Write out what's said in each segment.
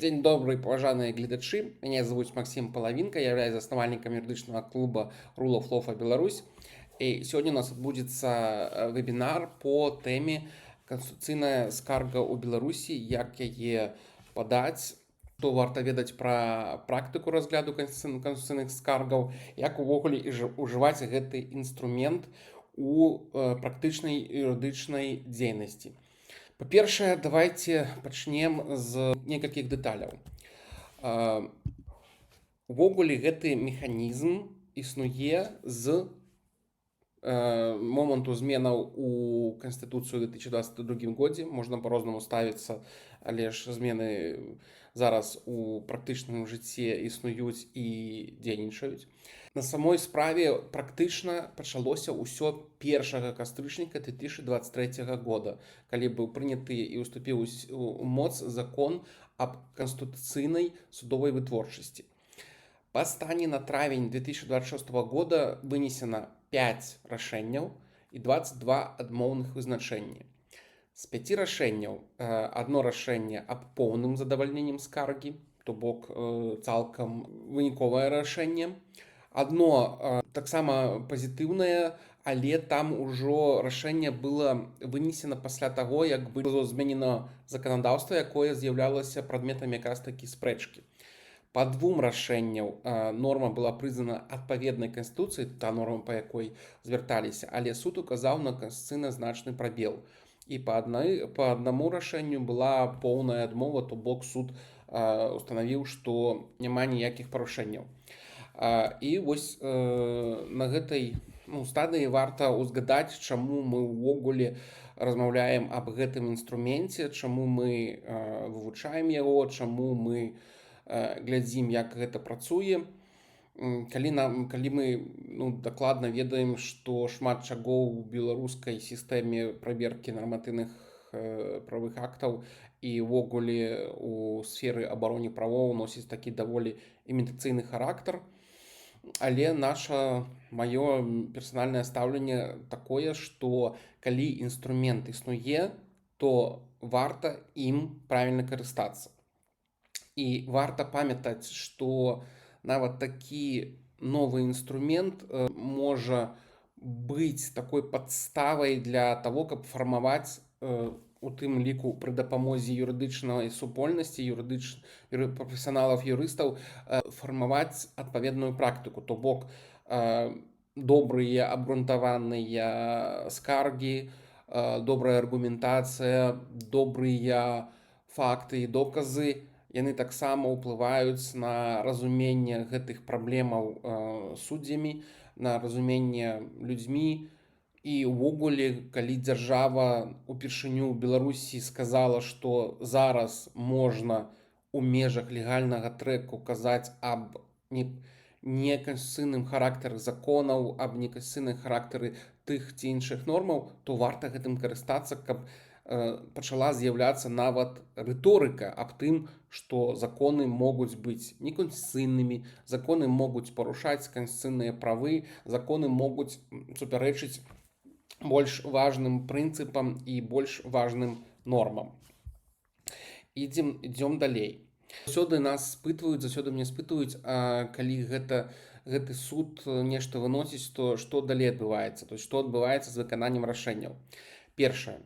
День добрый, уважаемые глядачи. Меня зовут Максим Половинка, я являюсь основальником юридичного клуба Rule of Law for Беларусь. И сегодня у нас отбудется вебинар по теме «Конституційная скарга у Беларусі, як яе падаць», што варта ведаць пра практыку разгляду конституцыйных скаргаў, як увогуле ужываць гэты інструмент у практычнай юрыдычнай дзейнасці. Па-першае, давайте пачнем з некалькіх дэталяў. Увогуле гэты механізм існуе з моманту зменаў у Канстытуцыю ў 2022 годзе. Можна па-рознаму ставіцца, але ж змены зараз у практычным жыцці існуюць і дзейнічаюць. На самой справе практычна пачалося ўсё 1 кастрычніка 2023 года, калі быў прыняты і уступіў у моц закон аб канстытуцыйнай судовай вытворчасці. Па стане на травень 2026 года вынесена 5 рашэнняў і 22 адмоўных вызначэння. З 5 рашэнняў адно рашэнне аб поўным задавальненнем скаргі, то бок цалкам выніковае рашэнне. Адно таксама пазітыўнае, але там ужо рашэнне было вынесена пасля таго, як было зменена заканадаўства, якое з'яўлялася прадметам якраз такі спрэчкі. Па 2 рашэнняў норма была прызнана адпаведнай Канстытуцыі, та норма, па якой звярталіся, але суд указаў на канстытуцыйна значны прабел. І па аднаму рашэнню была поўная адмова, то бок суд устанавіў, што няма ніякіх парушэнняў. І вось на гэтай стадыі варта ўзгадаць, чаму мы ўвогуле размаўляем аб гэтым інструменце, чаму мы вывучаем яго, чаму мы глядзім, як гэта працуе. Калі мы дакладна ведаем, што шмат чаго ў беларускай сістэме праверкі нарматыўных правовых актаў і ўвогуле у сферы абароны правоў носіць такі даволі імітацыйны характар. Але маё персанальнае стаўленне такое, што калі інструмент існуе, то варта ім правільна карыстацца. І варта памятаць, што нават такі новы інструмент можа быць такой падставай для таго, каб фармаваць у тым ліку пры дапамозе юрыдычнай супольнасці, прафесіяналаў, юрыстаў фармаваць адпаведную практыку, то бок добрыя абгрунтаваныя скаргі, добрая аргументацыя, добрыя факты і доказы, яны таксама ўплываюць на разуменне гэтых праблемаў суддзямі, на разуменне людзьмі. І ўвогуле, калі дзяржава упершыню ў Беларусі сказала, што зараз можна у межах легальнага трэку казаць аб неканстытуцыйным характары законаў, аб неканстытуцыйным характары тых ці іншых нормаў, то варта гэтым карыстацца, каб пачала з'яўляцца нават рыторыка аб тым, што законы могуць быць неканстытуцыйнымі, законы могуць парушаць канстытуцыйныя правы, законы могуць супярэчыць больш важным прынцыпам і больш важным нормам. Ідзём далей. Заўсёды нас спытваюць, заўсёды мне спытваюць, калі гэты суд нешта выносіць, то што далей адбываецца, то што адбываецца з выкананнем рашэнняў. Першае.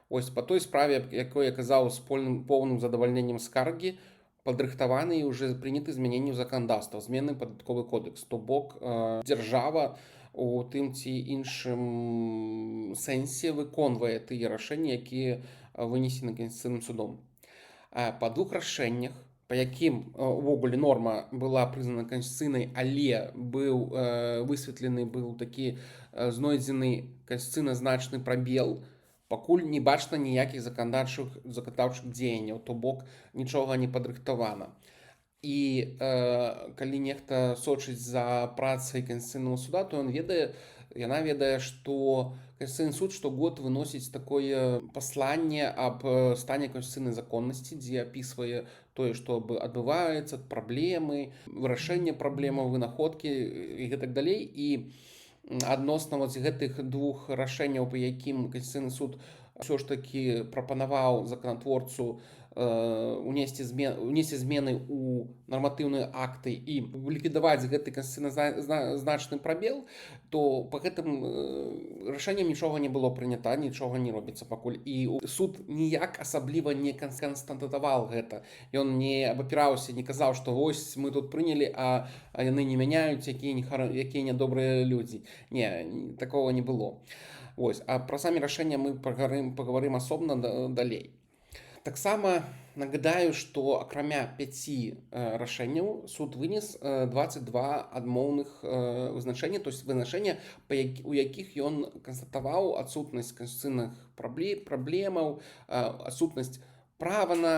Вось па той справе, якой я казаў, з поўным задавальненнем скаргі, падрыхтаваны і ўжо прыняты змяненні ў заканадаўства, змены падатковы кодэкс, то бок дзяржава у тым ці іншым сэнсе выконвае тыя рашэнні, якія вынесены Канстытуцыйным судом. Па 2 рашэннях, па якім увогуле норма была прызнана канстытуцыйнай, але быў высветлены, быў такі знойдзены канстытуцыйна значны прабел, пакуль не бачна ніякіх заканадаўчых дзеянняў, то бок нічога не падрыхтавана. І калі нехта сочыць за працай Канстытуцыйнага суда, то яна ведае, што Канстытуцыйны суд штогод выносіць такое пасланне аб стане канстытуцыйнай законнасці, дзе апісвае тое, што адбываецца, праблемы, вырашэнне праблемаў, вынаходкі і гэтак далей. І адносна гэтых 2 рашэнняў, па якім Канстытуцыйны суд ўсё ж такі прапанаваў заканатворцу унесці змены ў нарматыўныя акты і ліквідаваць гэты канстытуцыйна значны прабел, то па гэтым рашэннем нічога не было прынята, нічога не робіцца пакуль. І суд ніяк асабліва не канстатаваў гэта. Ён не абапіраўся, не казаў, што вось мы тут прынялі, а яны не мяняюць, якія нядобрыя людзі. Не, такого не было. Вось. А пра самі рашэння мы паговорым асобна далей. Таксама нагадаю, што акрамя 5 рашэнняў суд вынес 22 адмоўных вызначэння, то есть вызначэння, у якіх ён канстатаваў адсутнасць канстытуцыйных праблемаў, адсутнасць права на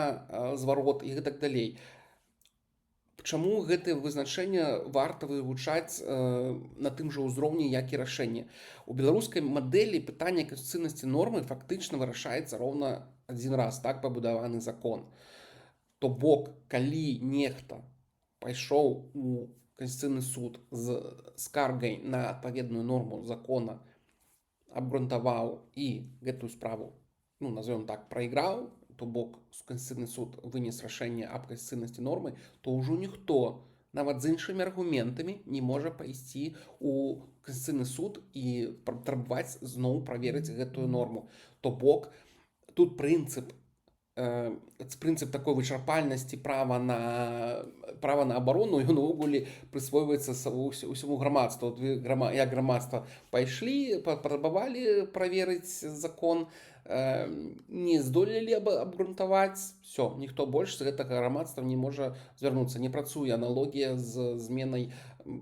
зварот і гэтак далей. Чаму гэтае вызначэнне варта вывучаць на тым жа ўзроўні, як і рашэнне? У беларускай мадэлі пытанне канстытуцыйнасці нормы фактычна вырашаецца роўна адзін раз, так пабудаваны закон. То бок, калі нехта пайшоў у Канстытуцыйны суд з скаргай на адпаведную норму закона, абгрунтаваў і гэтую справу, назовём так, прайграў, то бок Канстытуцыйны суд вынес рашэнне аб канстытуцыйнасці нормы, то ўжо ніхто, нават з іншымі аргументамі, не можа пайсці ў Канстытуцыйны суд і патрабаваць зноў праверыць гэтую норму. То бок, тут прынцып такой вычарпальнасці права на абарону, ён увогуле прысвойваецца ўсяму грамадству. Як грамадства пайшлі, патрабавалі праверыць закон, не здолелі абгрунтаваць, все, ніхто больш з гэтага грамадства не можа звярнуцца. Не працуе аналогія з зменай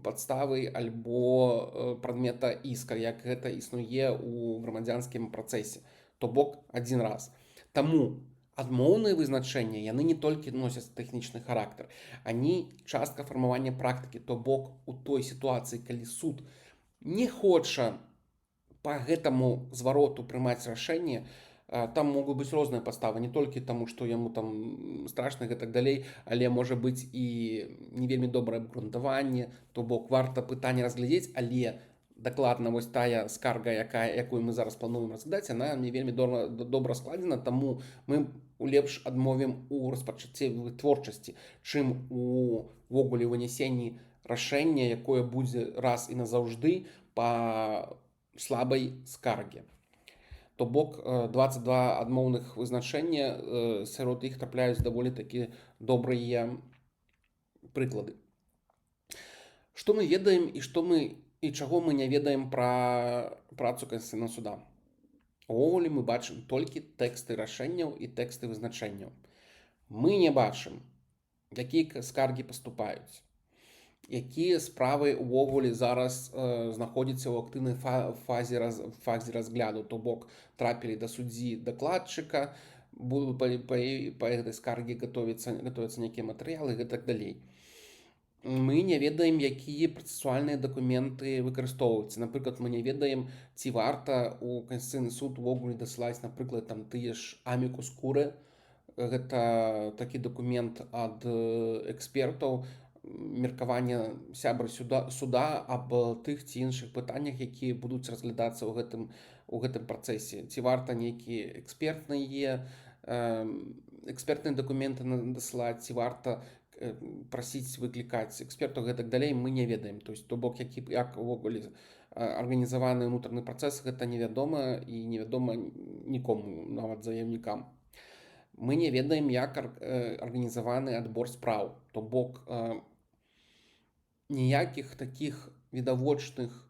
падставы альбо прадмета іска, як гэта існуе ў грамадзянскім працэсе. То бок адзін раз. Таму адмоўныя вызначэнні, яны не толькі носяць тэхнічны характар, они частка фармавання практыкі. То бок у той сітуацыі, калі суд не хоча по гэтаму звароту прымаць рашэнне, там могуць быць розныя падставы, не толькі таму, што яму там страшна і так далей, але можа быць і не вельмі добрае абгрунтаванне. То бок варта пытанне разглядзець, але дакладна вось тая скарга, якую мы зараз плануем разглядаць, яна не вельмі добра складзена, таму мы лепш адмовім у распачацці вытворчасці, чым увогуле вынясенні рашэння, якое будзе раз і назаўжды па слабай скарге. То бок 22 адмоўных вызначэння, сярод іх трапляюць даволі такі добрыя прыклады. Што мы ведаем і чаго мы не ведаем пра працу Канстытуцыйнага суда? Увогуле мы бачым толькі тэксты рашэнняў і тэксты вызначэнняў. Мы не бачым, якія скаргі паступаюць, якія справы ўвогуле зараз знаходзяцца ў актыўнай фазе разгляду, то бок трапілі да суддзі дакладчыка, па гэтай скаргі гатовяцца нейкія матэрыялы і гэтак далей. Мы не ведаем, якія працэсуальныя дакументы выкарыстоўваюцца. Напрыклад, мы не ведаем, ці варта ў Канстытуцыйны суд увогуле дасылаць, напрыклад, тыя ж амікус куры. Гэта такі дакумент ад экспертаў, меркавання сябра суда аб тых ці іншых пытаннях, якія будуць разглядацца ў гэтым працэсе. Ці варта нейкія экспертныя дакументы дасылаць, ці варта прасіць выклікаць экспертаў і гэтак далей, мы не ведаем. То бок, як увогуле арганізаваны ўнутраны працэс, гэта невядома і невядома нікому, нават заяўнікам. Мы не ведаем, як арганізаваны адбор спраў. То бок, ніякіх такіх відавочных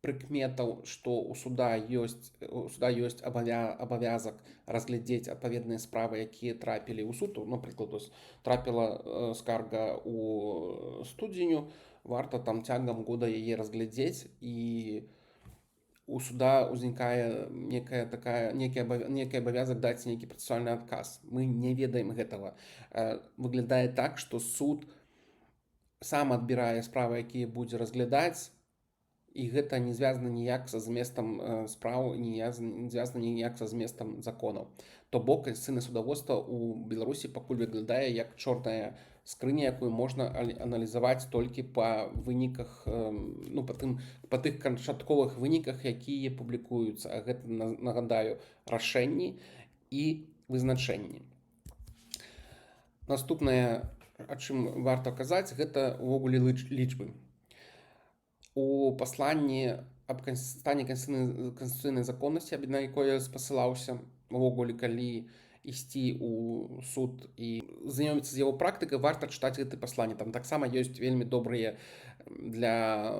прыкметаў, што ў суда ёсць абавязак разглядзець адпаведныя справы, якія трапілі ў суд. Напрыклад, трапіла скарга ў студзеню, варта там цягам года яе разглядзець, і у суда ўзнікае нейкі абавязак даць нейкі працэсуальны адказ. Мы не ведаем гэтага. Выглядае так, што суд сам адбірае справы, якія будзе разглядаць, і гэта не звязана ніяк са зместам спраў, не звязана ніяк са зместам законаў. То бок, канстытуцыйнае судаводства ў Беларусі пакуль выглядае як чорная скрыня, якую можна аналізаваць толькі па выніках, па тых канчатковых выніках, якія публікуюцца. А гэта, нагадаю, рашэнні і вызначэнні. Наступнае, о чым варта казаць, гэта ўвогуле лічбы. У пасланні аб стане канстытуцыйнай законнасці, на якое спасылаўся, увогуле, калі ісці ў суд і знаёміцца з яго практыкай, варта чытаць гэты пасланне. Там таксама ёсць вельмі добрыя для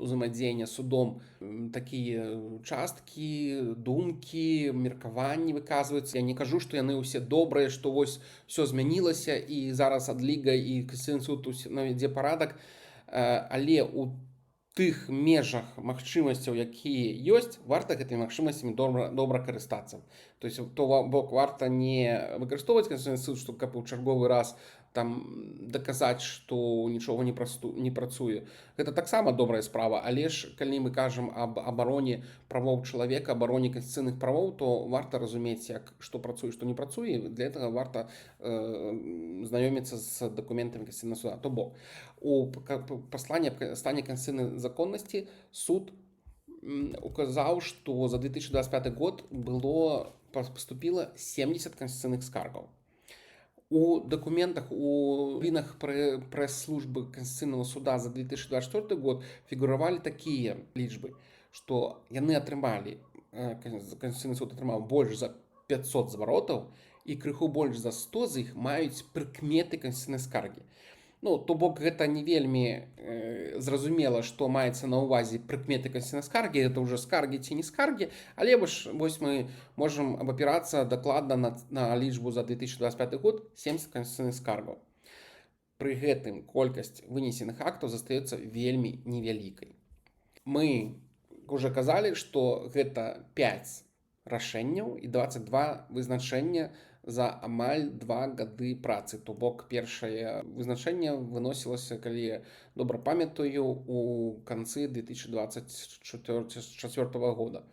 ўзаемадзеяння судом такія часткі, думкі, меркаванні выказваюцца. Я не кажу, што яны ўсе добрыя, што вось все змянілася і зараз адліга і Канстытуцыйны суд навядзе парадак, але у тых межах магчымасцяў, якія ёсць, варта гэтымі магчымасцямі добра карыстацца. То есть то бок варта не выкарыстоўваць Канстытуцыйны суд, што каб у чарговы раз там даказаць, што нічога не працуе. Гэта таксама добрая справа, але ж калі мы кажам аб абароне правоў чалавека, абароне канстытуцыйных правоў, то варта разумець, што працуе, што не працуе. Для этого варта знаёміцца з дакументамі Канстытуцыйнага суда. То бок у пасланні аб стане канстытуцыйнай законнасці суд указаў, што за 2025 год поступила 70 канстытуцыйных скаргаў. У документах, у вінах прэс-службы Канстытуцыйнага суда за 2024 год фігуравалі такія лічбы, што яны атрымалі, Канстытуцыйны суд атрымаў больш за 500 зваротаў і крыху больш за 100 з іх маюць прыкметы канстытуцыйнай скаргі. То бок гэта не вельмі зразумела, што маецца на ўвазе прыкметы канстытуцыйнай скаргі, гэта ўжо скаргі ці не скаргі, але вось мы можам абапірацца дакладна на лічбу за 2025 год 70 канстытуцыйных скаргаў. Пры гэтым колькасць вынесеных актаў застаецца вельмі невялікай. Мы уже казалі, што гэта 5 рашэнняў і 22 вызначэння за амаль 2 гады працы. То бок першае вызначэнне выносілася, калі добра памятаю, у канцы 2024 года.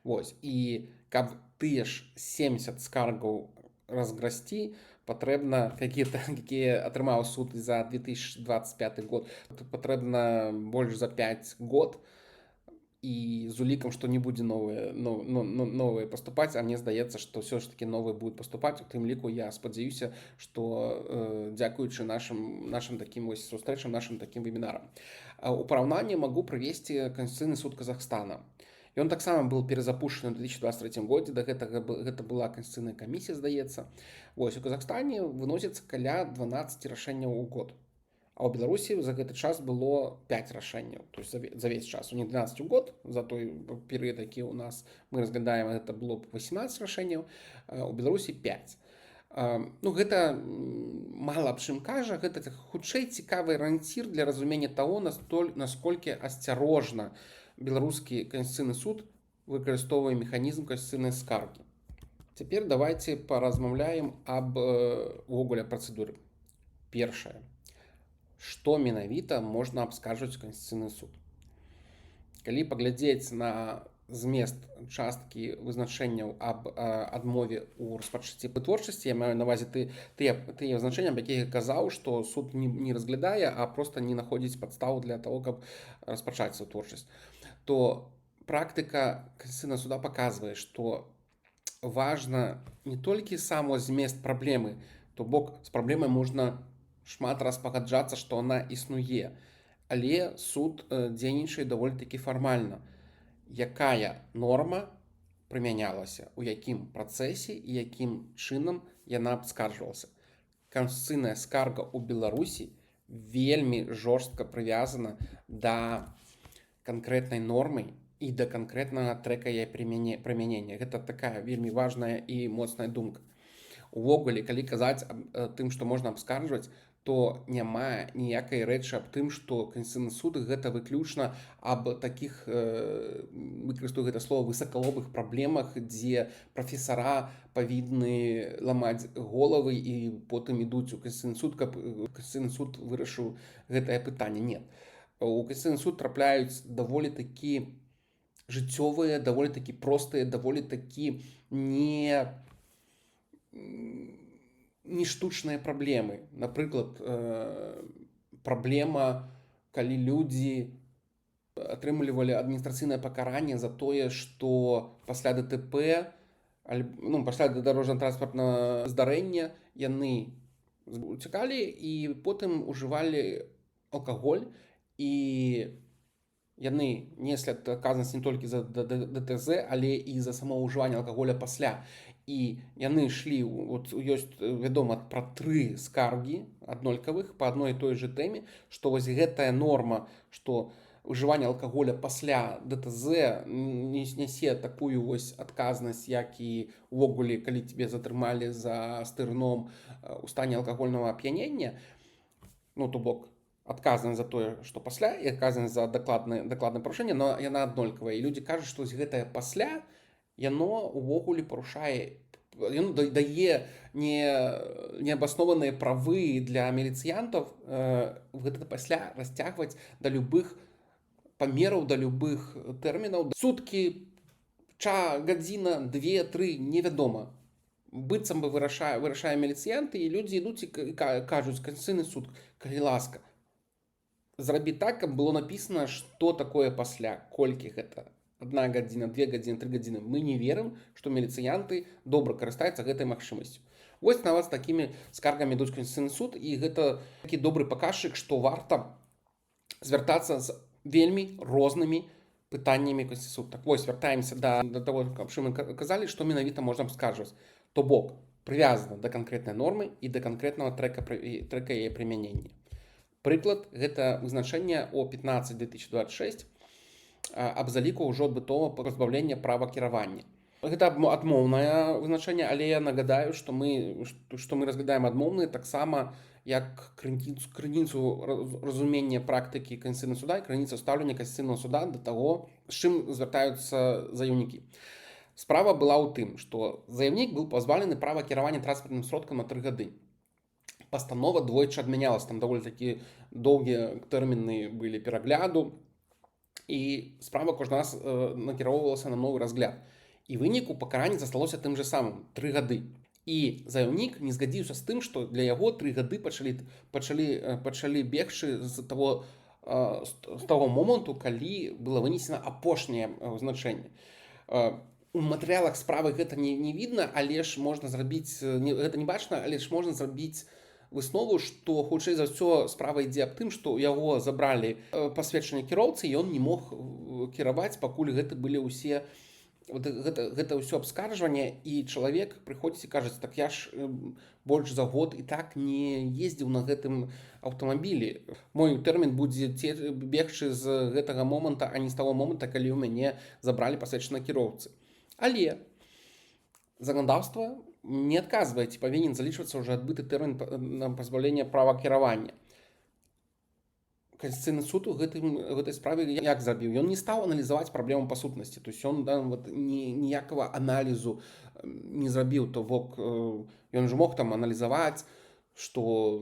Вось. І каб тыя ж 70 скаргаў разграсці, патрэбна, якія атрымаў суд за 2025 год, патрэбна больш за 5 год, і з улікам, што не будзе новыя паступаць, а мне здаецца, што ўсё ж такі новыя будуць паступаць. У тым ліку я спадзяюся, што дзякуючы нашым такім вось сустрэчам, нашым такім вебінарам. У параўнанні магу прывесці Канстытуцыйны суд Казахстана. Ён таксама быў перазапушчаны ў 2023 годзе, да гэтага гэта была канстытуцыйная камісія, здаецца. Вось у Казахстане выносіцца каля 12 рашэнняў у год. А ў Беларусі за гэты час было 5 рашэнняў, то есть за весь час. У них 12 у год, за той перыяд, які у нас мы разглядаем, гэта было 18 рашэнняў, у Беларусі 5. Гэта мала аб чым кажа, гэта хутчэй цікавы арыенцір для разумення таго, насколькі асцярожна беларускі Канстытуцыйны суд выкарыстоўвае механізм канстытуцыйнай скаргі. Цяпер давайте паразмаўляем аб увогуле працэдуры. Першае. Што менавіта можна абскаржваць Канстытуцыйны суд. Калі паглядзець на змест часткі вызначэнняў аб адмове ў распачацці вытворчасці, я маю на ўвазе тыя вызначэнні, аб якіх казаў, што суд не разглядае, а проста не знаходзіць падстаў для таго, каб распачаць вытворчасць, то практыка Канстытуцыйнага суда паказвае, што важна не толькі сам змест праблемы, то бок з праблемай можна шмат раз пагаджацца, што она існуе, але суд дзейнічае даволі такі фармальна. Якая норма прымянялася, у якім працэсе і якім чынам яна абскарджвалася. Канстытуцыйная скарга ў Беларусі вельмі жорстка прывязана да канкрэтнай нормы і да канкрэтнага трэка яе прымянення. Гэта такая вельмі важная і моцная думка. Увогуле, калі казаць аб тым, што можна абскарджваць, то няма ніякай рэчы аб тым, што Канстытуцыйны суд гэта выключна аб такіх, выкарыстаю гэта слова, высакалобых праблемах, дзе прафесара павінны ламаць головы і потым ідуць у Канстытуцыйны суд, каб Канстытуцыйны суд вырашыў гэтае пытанне. Не. У Канстытуцыйны суд трапляюць даволі такі жыццёвыя, даволі такі простыя, даволі такі не штучныя праблемы. Напрыклад, праблема, калі людзі атрымлівалі адміністрацыйнае пакаранне за тое, што пасля ДТП, пасля дарожна-транспартнага здарэння яны уцякалі і потым ужывалі алкаголь, і яны неслі адказнасць не толькі за ДТЗ, але і за самаўжыванне алкаголя пасля. І яны ішлі, ёсць вядома пра 3 скаргі аднолькавых па адной і той жа тэме, што вось гэтая норма, што ўжыванне алкаголя пасля ДТЗ не нясе такую вось адказнасць, як і увогуле, калі цябе затрымалі за стырном у стане алкагольнага ап'янення, ну то бок адказнасць за тое, што пасля, і адказнасць за дакладнае парушэнне, но яна аднолькавая. І людзі кажуць, што гэтае пасля яно увогуле парушае, яно дае неабаснованыя правы для міліцыянтаў гэта пасля расцягваць да любых памераў, да любых тэрмінаў. Суткі, гадзіна, 2-3, невядома. Быццам бы вырашае міліцыянт, і людзі ідуць і кажуць: Конституцыйны суд, калі ласка, зрабі так, каб было напісана, што такое пасля, колькі гэта. 1 гадзіна, 2 гадзіны, 3 гадзіны. Мы не верым, што міліцыянты добра карыстаюцца гэтай магчымасцю. Вось на вас такімі скаргамі ідуць Конституцыйны суд, і гэта такі добры паказчык, што варта звяртацца з вельмі рознымі пытаннямі Конституцыйны суд. Так вось, вяртаемся да таго, аб чым мы казалі, што менавіта можна абскарджваць. То бок, прывязана да канкрэтнай нормы і да канкрэтнага трэка яе прымянення. Прыклад, гэта вызначэнне о 15/2026 аб заліку ўжо адбытовага пазбаўлення права кіравання. Гэта адмоўнае вызначэнне, але я нагадаю, што мы разглядаем адмоўныя таксама як крыніцу разумення практыкі Конституцыйнага суда і крыніцу стаўлення Конституцыйнага суда да таго, з чым звяртаюцца заяўнікі. Справа была ў тым, што заяўнік быў пазбаўлены права кіравання транспартным сродкам на 3 гады. Пастанова двойчы адмянялась, там даволі такі доўгія тэрміны былі перагляду, і справа кожны раз накіроўвалася на новы разгляд. І выніку пакаранне засталося тым жа самым 3 гады. І заяўнік не згадзіўся з тым, што для яго 3 гады пачалі бегчы з таго моманту, калі было вынесена апошняе вызначэнне. У матэрыялах справы гэта не відна, але ж можна зрабіць, гэта не бачна, але ж можна зрабіць выснову, што хутчэй за ўсё справа ідзе аб тым, што ў яго забралі пасведчанне кіроўцы, і ён не мог кіраваць, пакуль гэта былі ўсе гэта ўсё абскарджванне, і чалавек прыходзіць і кажа: так я ж больш за год і так не ездзіў на гэтым аўтамабілі. Мой тэрмін будзе бегчы з гэтага моманта, а не з таго моманта, калі ў мяне забралі пасведчанне кіроўцы. Але заканадаўства не адказвае, ці павінен залічвацца ўжо адбыты тэрмін на пазбаўлення права кіравання. Конституцыйны суд у гэтай справе як зрабіў? Ён не стаў аналізаваць праблему па сутнасці, то есть ён ніякага аналізу не зрабіў, то бок ён жа мог там аналізаваць, што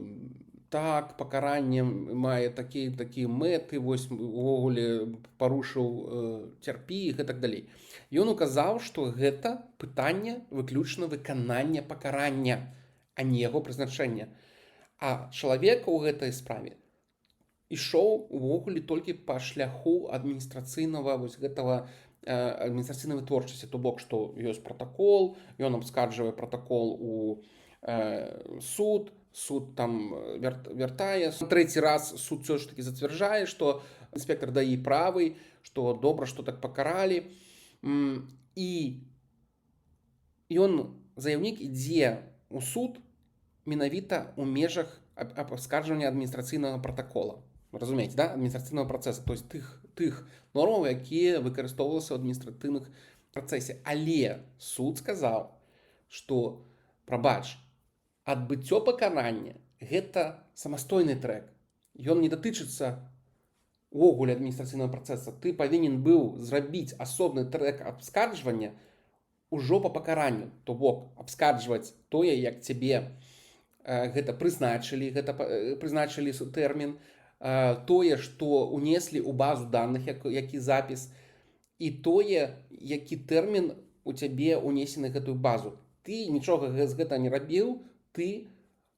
так, пакаранне мае такія мэты, вось увогуле парушыў, цярпі і гэтак далей. Ён указаў, што гэта пытанне выключна выканання пакарання, а не яго прызначэння. А чалавека ў гэтай справе ішоў увогуле толькі па шляху адміністрацыйнага вось гэтага адміністрацыйнай вытворчасці, то бок, што ёсць пратакол, ён абскарджвае пратакол у суд там вяртае. Трэці раз суд ўсё ж такі зацвярджае, што інспектар ДАІ правы, што добра, што так пакаралі. І ён, заяўнік, ідзе ў суд менавіта ў межах абскарджвання адміністрацыйнага пратакола. Разумееце, да? Адміністрацыйнага працэса, то есть тых нормаў, якія выкарыстоўваліся ў адміністратыўных працэсе. Але суд сказаў, што, прабач, адбыццё пакарання гэта самастойны трэк. Ён не датычыцца увогуле адміністрацыйнага працэса. Ты павінен быў зрабіць асобны трэк абскарджвання ўжо па пакаранню, то бок абскарджваць тое, як цябе гэта прызначылі тэрмін, тое, што унеслі ў базу даных, які запіс, і тое, які тэрмін у цябе унесены гэтую базу. Ты нічога з гэтага не рабіў, ты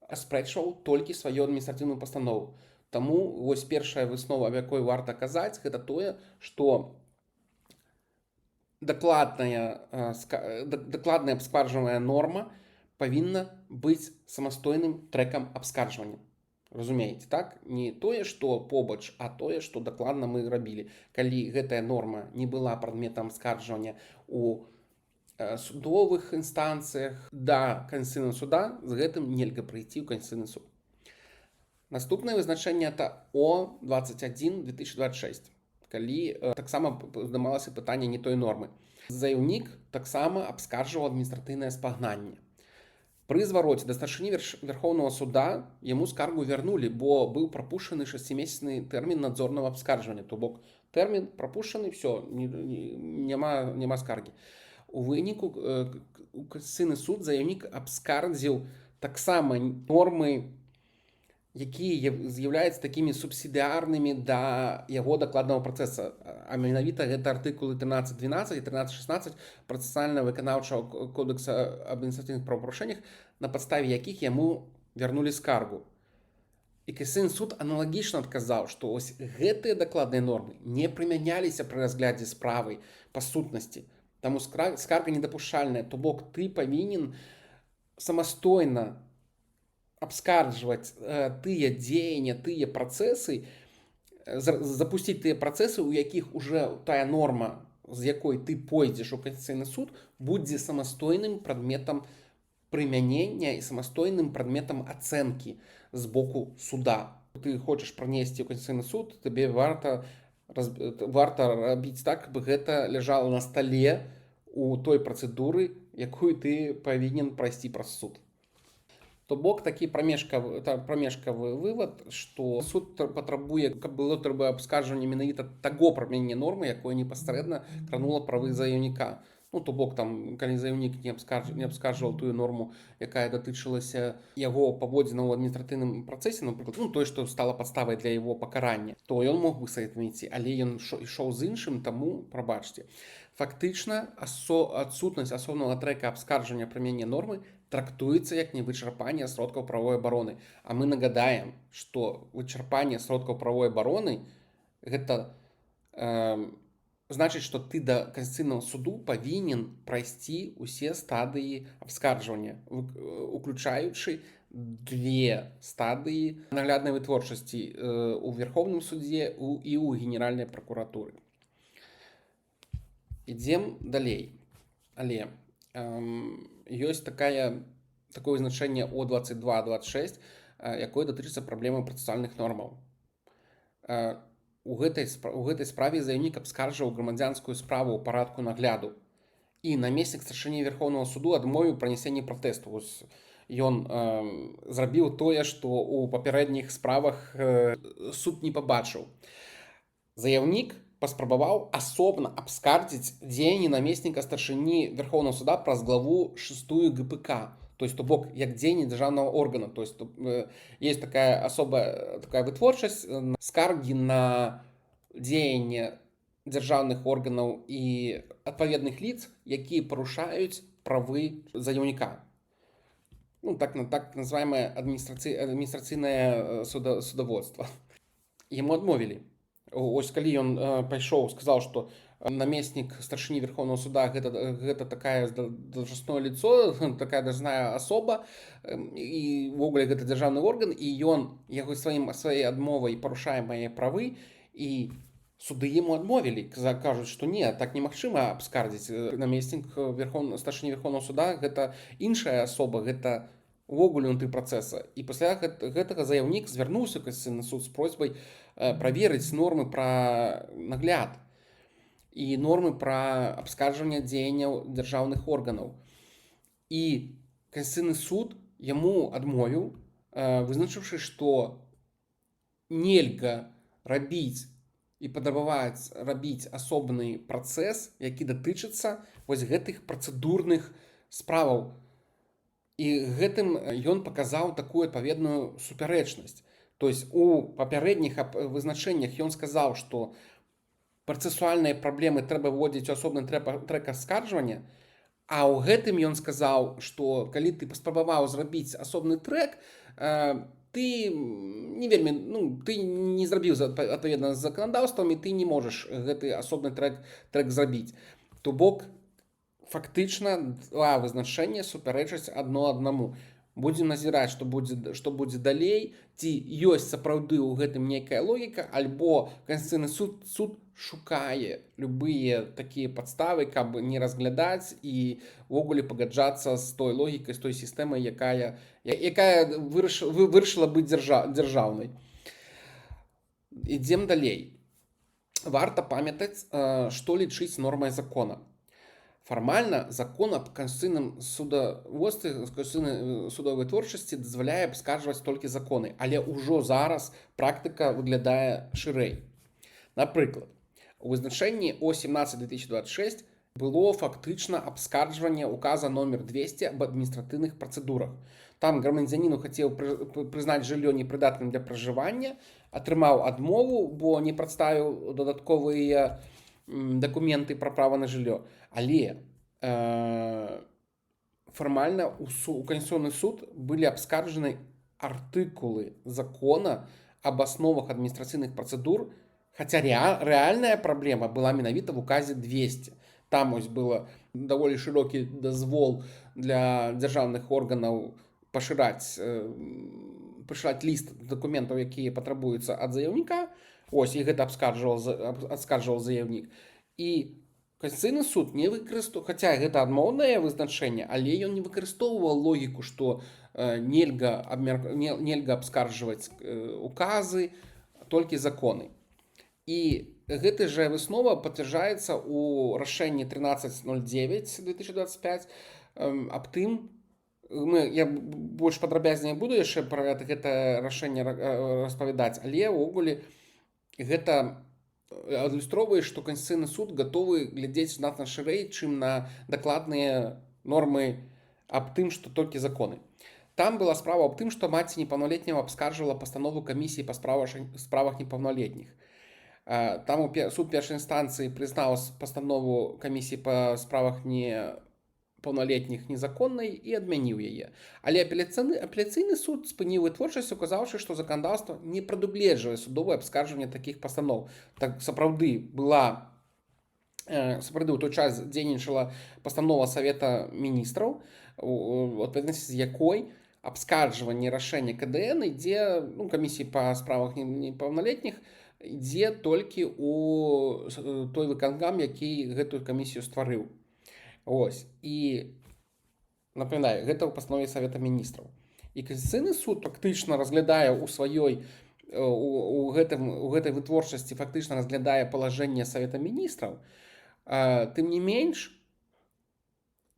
аспрэчваў толькі сваю адміністратыўную пастанову. Таму вось першая выснова, аб якой варта казаць, гэта тое, што дакладная абскарджваная норма павінна быць самастойным трэкам абскарджвання. Разумееце, так? Не тое, што побач, а тое, што дакладна мы рабілі. Калі гэтая норма не была прадметам абскарджвання у судовых інстанцыях да Канстытуцыйнага суда, з гэтым нельга прыйти ў Канстытуцыйны суд. Наступнае вызначэнне это О21/2026, калі таксама здымалася пытанне не той нормы. Заяўнік таксама абскарджваў адміністратыўнае спагнанне. Пры звароце да старшыні Верховнага суда яму скаргу вярнулі, бо быў прапушчаны 6-месячны тэрмін надзорнага абскарджвання. То бок тэрмін прапушчаны, все, няма скаргі. У выніку у Канстытуцыйны суд заяўнік абскардзіў таксама нормы, якія з'яўляюцца такімі субсідыарнымі да яго дакладнага працэса. А менавіта гэта артыкулы 13.12 і 13.16 працэсуальна-выканаўчага кодекса аб адміністратыўных правапарушэннях, на падставе якіх яму вярнулі скаргу. І Канстытуцыйны суд аналагічна адказаў, што ось гэтыя дакладныя нормы не прымяняліся пры разглядзе справы па сутнасці. Таму скарга недапушчальная, то бок ты павінен самастойна абскарджваць тыя дзеянні, тыя працэсы, запусціць тыя працэсы, у якіх уже тая норма, з якой ты пойдзеш у Канстытуцыйны суд, будзе самастойным прадметам прымянення і самастойным прадметам ацэнкі з боку суда. Ты хочаш пранесці ў Канстытуцыйны суд, табе варта рабіць так, каб гэта ляжала на стале у той працэдуры, якую ты павінен прайсці праз суд. То бок такі прамежкавы вывад, што суд патрабуе, каб было трэба абскарджванне менавіта таго прымянення нормы, якое непасрэдна кранула правы заяўніка. Ну, то бок, там, калі заяўнік не абскарджваў тую норму, якая датычылася яго паводзінаў у адміністратыўным працэсе, напрыклад, тое, што стала падставай для яго пакарання, то ён мог бы саадміці, але ён ішоў з іншым, таму прабачце. Фактычна, адсутнасць асобнага трэка абскарджвання прымянення нормы трактуецца як невычарпанне сродкаў правовой абароны. А мы нагадаем, што вычарпанне сродкаў правовой абароны гэта значыць, што ты да Канстытуцыйнага суду павінен прайсці ўсе стадыі абскарджвання, уключаючы 2 стадыі нагляднай вытворчасці у Верховным судзе і ў Генеральнай пракуратуры. Ідзем далей. Але ёсць такое вызначэнне О22-26, якое датычыцца праблемы працэсуальных нормаў. У гэтай справе заяўнік абскарджваў грамадзянскую справу ў парадку нагляду. І намеснік старшыні Верховнага суду адмовіў пранясенне пратэсту. Ён зрабіў тое, што ў папярэдніх справах суд не пабачыў. Заяўнік паспрабаваў асобна абскардзіць дзеянні намесніка старшыні Верховнага суда праз главу 6 ГПК. То есть, то бок, як дзеянні дзяржаўнага органа. То есть, есть такая вытворчасць, скаргі на дзеянне дзяржаўных органаў і адпаведных лиц, якія парушаюць правы заяўніка. Так называемое адміністрацыйнае судаводства. Яму адмовілі. Ось калі ён пайшоў, сказаў, што намеснік старшыні Верховнага суда гэта такая должностное лицо, такая должная асоба, і ўвогуле гэта дзяржаўны орган, і ён яго сваёй адмовай парушае мае правы, і суды яму адмовілі, кажуць, што не, так немагчыма абскардзіць. Намеснік старшыні Верховнага суда гэта іншая асоба, гэта увогуле ўнутры працэса. І пасля гэтага заяўнік звярнуўся ў Канстытуцыйны суд з просьбай праверыць нормы пра нагляд і нормы пра абскарджванне дзеянняў дзяржаўных органаў. І Канстытуцыйны суд яму адмовіў, вызначыўшы, што нельга рабіць і патрабаваць рабіць асобны працэс, які датычыцца вось гэтых працэдурных справаў. І гэтым ён паказаў такую адпаведную супярэчнасць. То есть у папярэдніх вызначэннях ён сказаў, што працэсуальныя праблемы трэба вводзіць у асобны трэк абскарджвання, а ў гэтым ён сказаў, што калі ты паспрабаваў зрабіць асобны трэк, ты не зрабіў адпаведна з заканадаўствам, і ты не можаш гэты асобны трэк зрабіць. То бок, фактычна два вызначэння супярэчаць адно аднаму. Будзем назіраць, што будзе далей, ці ёсць сапраўды ў гэтым нейкая логіка, альбо Канстытуцыйны суд шукае любыя такія падставы, каб не разглядаць і ўвогуле пагаджацца з той логікай, з той сістэмай, якая вырашыла быць дзяржаўнай. Ідзем далей. Варта памятаць, што лічыць нормай закона. Фармальна закон аб канстытуцыйным судаводстве, канстытуцыйнай судовай творчасці дазваляе абскарджваць толькі законы, але ўжо зараз практыка выглядае шырэй. Напрыклад, у вызначэнні О17/2026 было фактычна абскарджванне указа номер 200 аб адміністратыўных працэдурах. Там грамадзяніну хацеў прызнаць жыллё непрыдатным для пражывання, атрымаў адмову, бо не прадставіў дадатковыя дакументы пра права на жыллё. Але фармальна ў Канстытуцыйны суд былі абскарджаны артыкулы закона аб асновах адміністрацыйных працэдур, хаця рэальная праблема была менавіта в указе 200. Там ось было даволі шырокі дазвол для дзяржаўных органаў пашыраць ліст дакументаў, якія патрабуюцца ад заяўніка. Ось, і гэта абскарджваў заяўнік. І Канстытуцыйны суд не выкарыстоўваў, хаця гэта адмоўнае вызначэнне, але ён не выкарыстоўваў логіку, што нельга абскарджваць указы, толькі законы. І гэта жа выснова пацвярджаецца ў рашэнні 1309/2025 аб тым, я больш падрабязней буду яшчэ пра гэта рашэнне распавядаць, але ўвогуле гэта адлюстроўвае, што Канстытуцыйны суд гатовы глядзець значна шырэй, чым на дакладныя нормы аб тым, што толькі законы. Там была справа аб тым, што маці непаўналетняга абскарджвала пастанову камісіі па справах непаўналетніх. Там суд першай інстанцыі прызнаў пастанову камісіі па справах непаўналетніх незаконнай і адмяніў яе. Але апеляцыйны суд спыніў вытворчасць, указаўшы, што заканадаўства не прадугледжвае судовае абскарджванне такіх пастаноў. Так сапраўды ў той час дзейнічала пастанова Савета міністраў, у адпаведнасці з якой абскарджванне рашэння КДН ідзе, камісіі па справах непаўналетніх, ідзе толькі ў той выканкам, які гэтую камісію стварыў. Ось. І, напамінаю, гэта ў пастанове Савета міністраў. І Канстытуцыйны суд фактычна разглядае у гэтай вытворчасці фактычна разглядае палажэнне Савета міністраў. Тым не менш,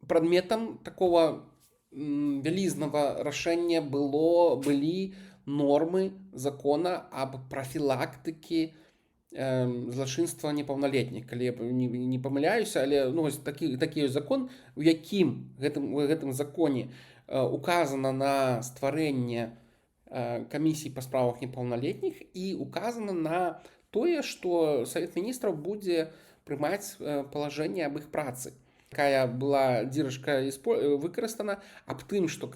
прадметам такого вялізнага рашэння былі нормы закона аб прафілактыкі злачынства непаўналетніх. Калі я не памыляюся, але такі закон, у якім гэтым законе указана на стварэнне камісій па справах непаўналетніх і указана на тое, што Савет міністраў будзе прымаць палажэнне аб іх працы. Такая была дзірачка выкарыстана аб тым, што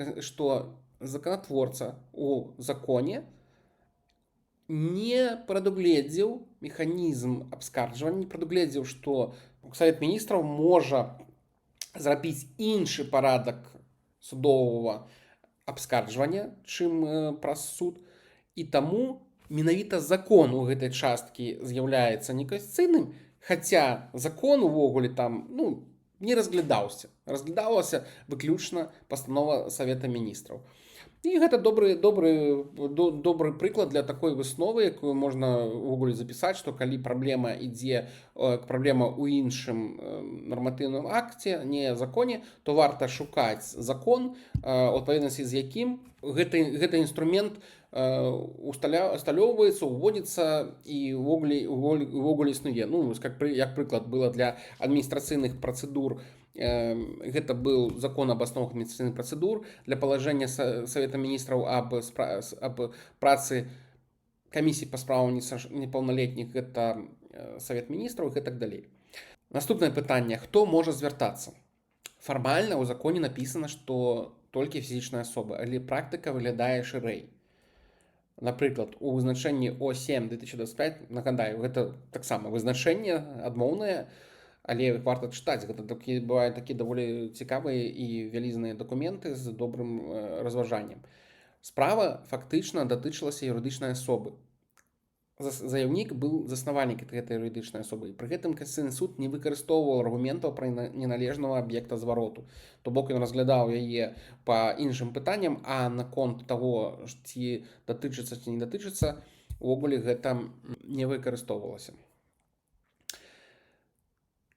заканатворца у законе не прадугледзеў механізм абскарджвання, не прадугледзеў, што Савет міністраў можа зрабіць іншы парадак судовага абскарджвання, чым праз суд. І таму менавіта закон у гэтай часткі з'яўляецца неканстытуцыйным, хаця закон увогуле там не разглядаўся. Разглядалася выключна пастанова Савета міністраў. І гэта добры прыклад для такой высновы, якую можна ўвогуле запісаць, што калі праблема ідзе праблема ў іншым нарматыўным акце, не законе, то варта шукаць закон, у адпаведнасці з якім гэты інструмент усталёўваецца, уводзіцца і ўвогуле існуе. Як прыклад было для адміністрацыйных працэдур, гэта быў закон аб асновах адміністрацыйных працэдур, для палажэння Савета міністраў аб працы камісій па справах непаўналетніх, гэта Савет міністраў і гэтак далей. Наступнае пытанне: хто можа звяртацца? Фармальна ў законе напісана, што толькі фізічная асоба, але практыка выглядае шырэй. Напрыклад, у вызначэнні О7/2025, нагадаю, гэта таксама вызначэнне адмоўнае, але іх варта чытаць. Гэта бываюць такія даволі цікавыя і вялізныя дакументы з добрым разважаннем. Справа фактычна датычылася юрыдычнай асобы. Заяўнік быў заснавальнік гэтай юрыдычнай асобы. Пры гэтым Касацыйны суд не выкарыстоўваў аргументаў пра неналежнага аб'екта звароту. То бок ён разглядаў яе па іншым пытанням, а наконт таго, ці датычыцца ці не датычыцца, увогуле гэта не выкарыстоўвалася.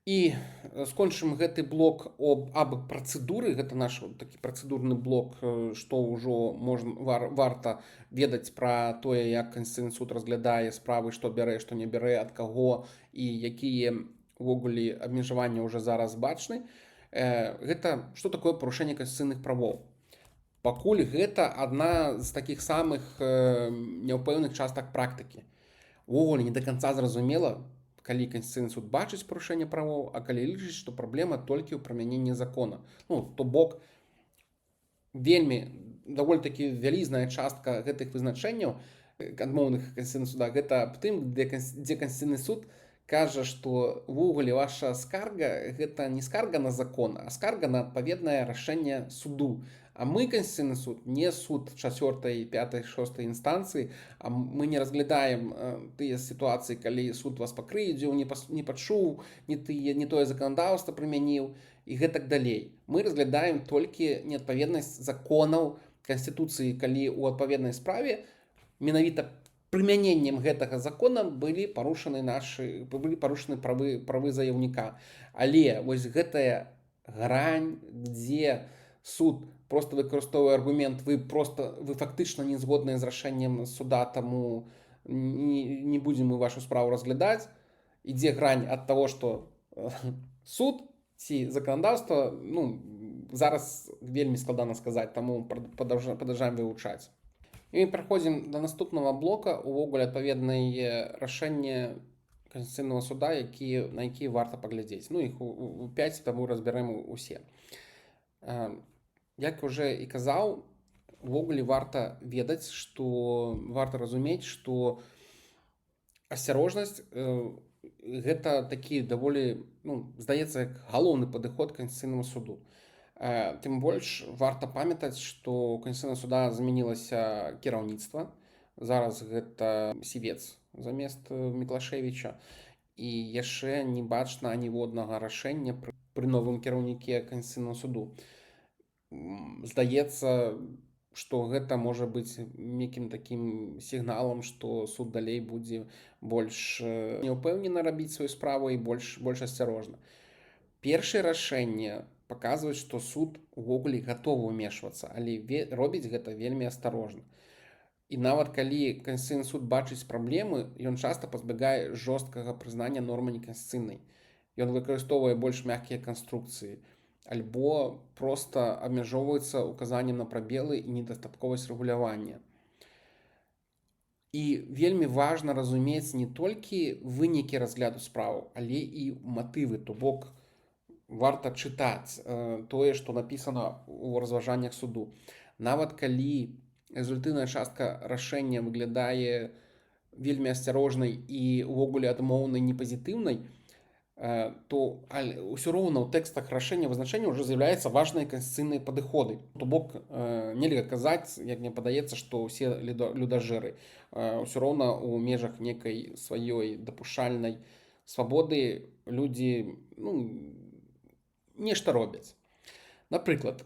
І скончым гэты блок аб працэдуры. Гэта наш такі працэдурны блок, што ўжо варта ведаць пра тое, як Канстытуцыйны суд разглядае справы, што бярэ, што не бярэ, ад каго і якія увогуле абмежаванні ўжо зараз бачны. Гэта што такое парушэнне канстытуцыйных правоў. Пакуль гэта адна з такіх самых няўпэўных частак практыкі. Увогуле не да канца зразумела, калі Канстытуцыйны суд бачыць парушэнне правоў, а калі лічыць, што праблема толькі ў прымяненні закона. То бок вельмі даволі такі вялізная частка гэтых вызначэнняў адмоўных Канстытуцыйнага суда гэта аб тым, дзе Канстытуцыйны суд кажа, што увогуле ваша скарга гэта не скарга на закон, а скарга на адпаведнае рашэнне суду. А мы, Конституционный суд, не суд 4, 5, 6 інстанцыі, а мы не разглядаем тыя сітуацыі, калі суд вас пакрыўдзіў, не пачуў, не тое заканадаўства прымяніў і гэтак далей. Мы разглядаем толькі неадпаведнасць законаў Канстытуцыі, калі ў адпаведнай справе менавіта прымяненнем гэтага закона былі парушаны правы заяўніка. Але вось гэтая грань, дзе суд просто выкарыстоўвае аргумент, вы фактычна не згодныя з рашэннем суда, таму не будзем мы вашу справу разглядаць. Ідзе грань ад таго, што суд ці заканадаўства, зараз вельмі складана сказаць, таму падаўжаем вывучаць. І мы пераходзім да наступнага блока, увогуле адпаведнае рашэнне Канстытуцыйнага суда, на якія варта паглядзець. Іх у 5, таму разбярэм усе. Як уже і казаў, увогуле варта ведаць, варта разумець, што асцярожнасць гэта такі даволі, здаецца, як галоўны падыход к Канстытуцыйнаму суду. Тым больш варта памятаць, што у Канстытуцыйнага суда змянілася кіраўніцтва. Зараз гэта Сівец замест Міклашевіча. І яшчэ не бачна аніводнага рашэння пры новым кіраўніке Канстытуцыйнага суду. Здаецца, што гэта можа быць нейкім такім сігналам, што суд далей будзе больш няўпэўнена рабіць сваю справу і больш асцярожна. Першае рашэнне паказваюць, што суд увогуле гатовы ўмешвацца, але робіць гэта вельмі асцярожна. І нават калі Канстытуцыйны суд бачыць праблемы, ён часта пазбягае жорсткага прызнання нормы неканстытуцыйнай. Ён выкарыстоўвае больш мяккія канструкцыі, альбо проста абмяжоўваецца указаннем на прабелы і недастатковасць рэгулявання. І вельмі важна разумець не толькі вынікі разгляду справаў, але і матывы, то бок варта чытаць тое, што напісана ў разважаннях суду. Нават калі рэзультатыўная частка рашэння выглядае вельмі асцярожнай і ўвогуле адмоўнай непазітыўнай, то ўсё роўна ў тэкстах рашэння вызначэння ўжо з'яўляюцца важныя канстытуцыйныя падыходы. То бок нельга казаць, як мне падаецца, што ўсе людажэры. Ўсё роўна ў межах некай сваёй дапушчальнай свабоды людзі нешта робяць. Напрыклад,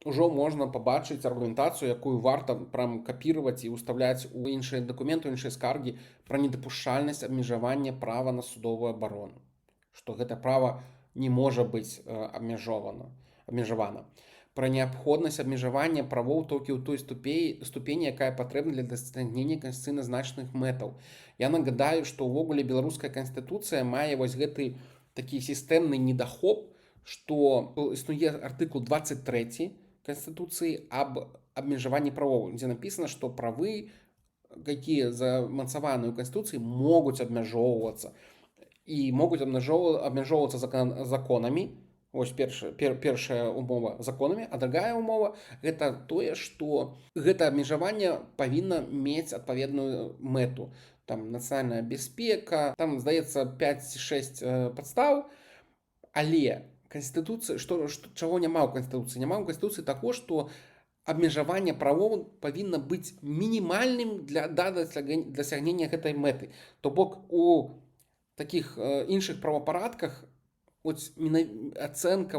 ужо можна пабачыць аргументацыю, якую варта прям капіраваць і ўстаўляць у іншыя дакументы, іншыя скаргі пра недапушчальнасць абмежавання права на судовую абарону. Што гэта права не можа быць абмежавана. Пра неабходнасць абмежавання правоў толькі ў той ступені, якая патрэбна для дасягнення канстытуцыйна значных мэтаў. Я нагадаю, што ўвогуле беларуская канстытуцыя мае вось гэты такі сістэмны недахоп, што існуе артыкул 23 Канстытуцыі аб абмежаванні правоў, дзе напісана, што правы, якія замацаваны ў Канстытуцыі, могуць абмяжоўвацца і могуць абмяжоўвацца законамі. Вось першая умова законамі, а другая умова гэта тое, што гэта абмежаванне павінна мець адпаведную мэту. там нацыянальная бяспека, там, здаецца, 5-6 падстаў, але Канстытуцыя, чаго няма ў Канстытуцыі? Няма ў Канстытуцыі таго, што абмежаванне правоў павінна быць мінімальным для дасягнення гэтай мэты. То бок у такіх іншых правапарадках ацэнка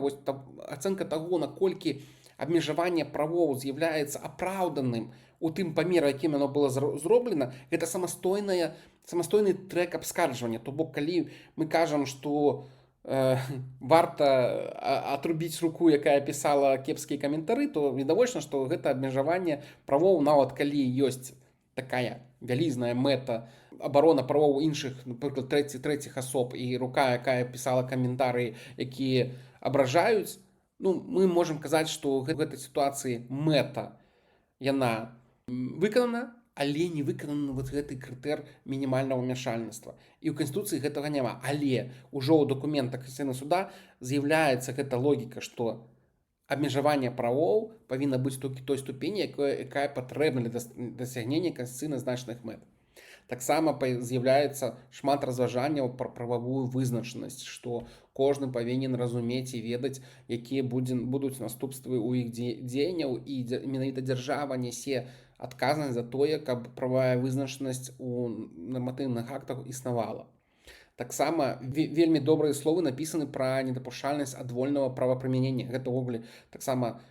таго, наколькі абмежаванне правоў з'яўляецца апраўданым у тым памеры, якім яно было зроблена, гэта самастойны трэк абскарджвання. То бок, калі мы кажам, што варта атрубіць руку, якая пісала кепскія каментары, то відавочна, што гэта абмежаванне правоў, нават калі ёсць такая вялізная мэта абарона правоў іншых, напрыклад, трэціх асоб, і рука, якая пісала каментары, якія абражаюць, мы можам казаць, што гэтай сітуацыі мэта яна выканана, але не выкананы гэты крытэр мінімальнага ўмяшальніцтва. І ў Канстытуцыі гэтага няма. Але ўжо ў дакументах Канстытуцыйнага суда з'яўляецца гэта логіка, што абмежаванне правоў павінна быць толькі той ступені, якая патрэбна для дасягнення канстытуцыйна значных мэт. Таксама з'яўляецца шмат разважанняў пра прававую вызначанасць, што кожны павінен разумець і ведаць, якія будуць наступствы ў іх дзеянняў, і менавіта дзяржава нясе адказнасць за тое, каб прававая вызначанасць у нарматыўных актах існавала. Таксама вельмі добрыя словы напісаны пра недапушчальнасць адвольнага правапрымянення. Гэта ўвогуле таксама,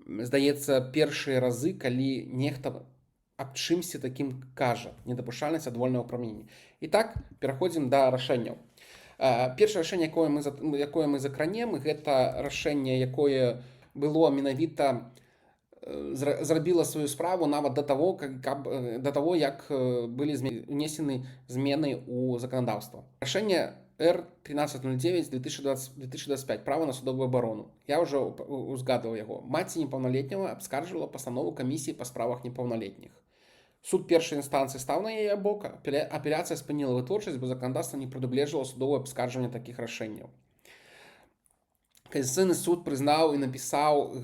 здаецца, першыя разы, калі нехта аб чымсьці такім кажа, недапушчальнасць адвольнага прымянення. І так, пераходзім да рашэнняў. Першае рашэнне, якое мы закранем, гэта рашэнне, якое было менавіта зрабіла сваю справу нават да таго, як былі унесены змены ў заканадаўства. Рашэнне R1309/2025 права на судовую абарону. Я ўжо узгадваў яго. Маці непаўналетняга абскарджвала пастанову камісіі па справах непаўналетніх. Суд першай інстанцыі стаў на яе бок, апеляцыя спыніла вытворчасць, бо заканадаўства не прадугледжвала судовае абскарджванне такіх рашэнняў. Канстытуцыйны суд прызнаў і напісаў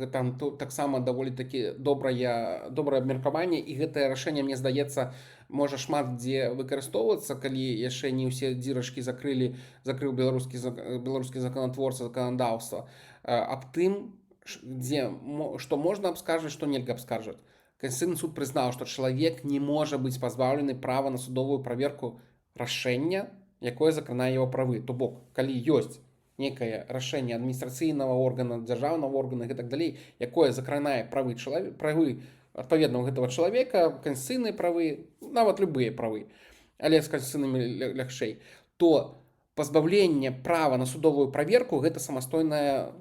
таксама даволі такі добрае абмеркаванне, і гэтае рашэнне, мне здаецца, можа шмат дзе выкарыстоўвацца, калі яшчэ не ўсе дзірачкі закрыў беларускі заканатворца заканадаўства, аб тым, што можна абскарджваць, што нельга абскарджваць. Канстытуцыйны суд прызнаў, што чалавек не можа быць пазбаўлены права на судовую праверку рашэння, якое закранае яго правы. То бок, калі ёсць некае рашэнне адміністрацыйнага органа, дзяржаўнага органа і так далей, якое закранае правы адпаведнага гэтага чалавека, канстытуцыйныя правы, нават любыя правы, але з канстытуцыйнымі лягчэй, то пазбаўленне права на судовую праверку гэта самастойнае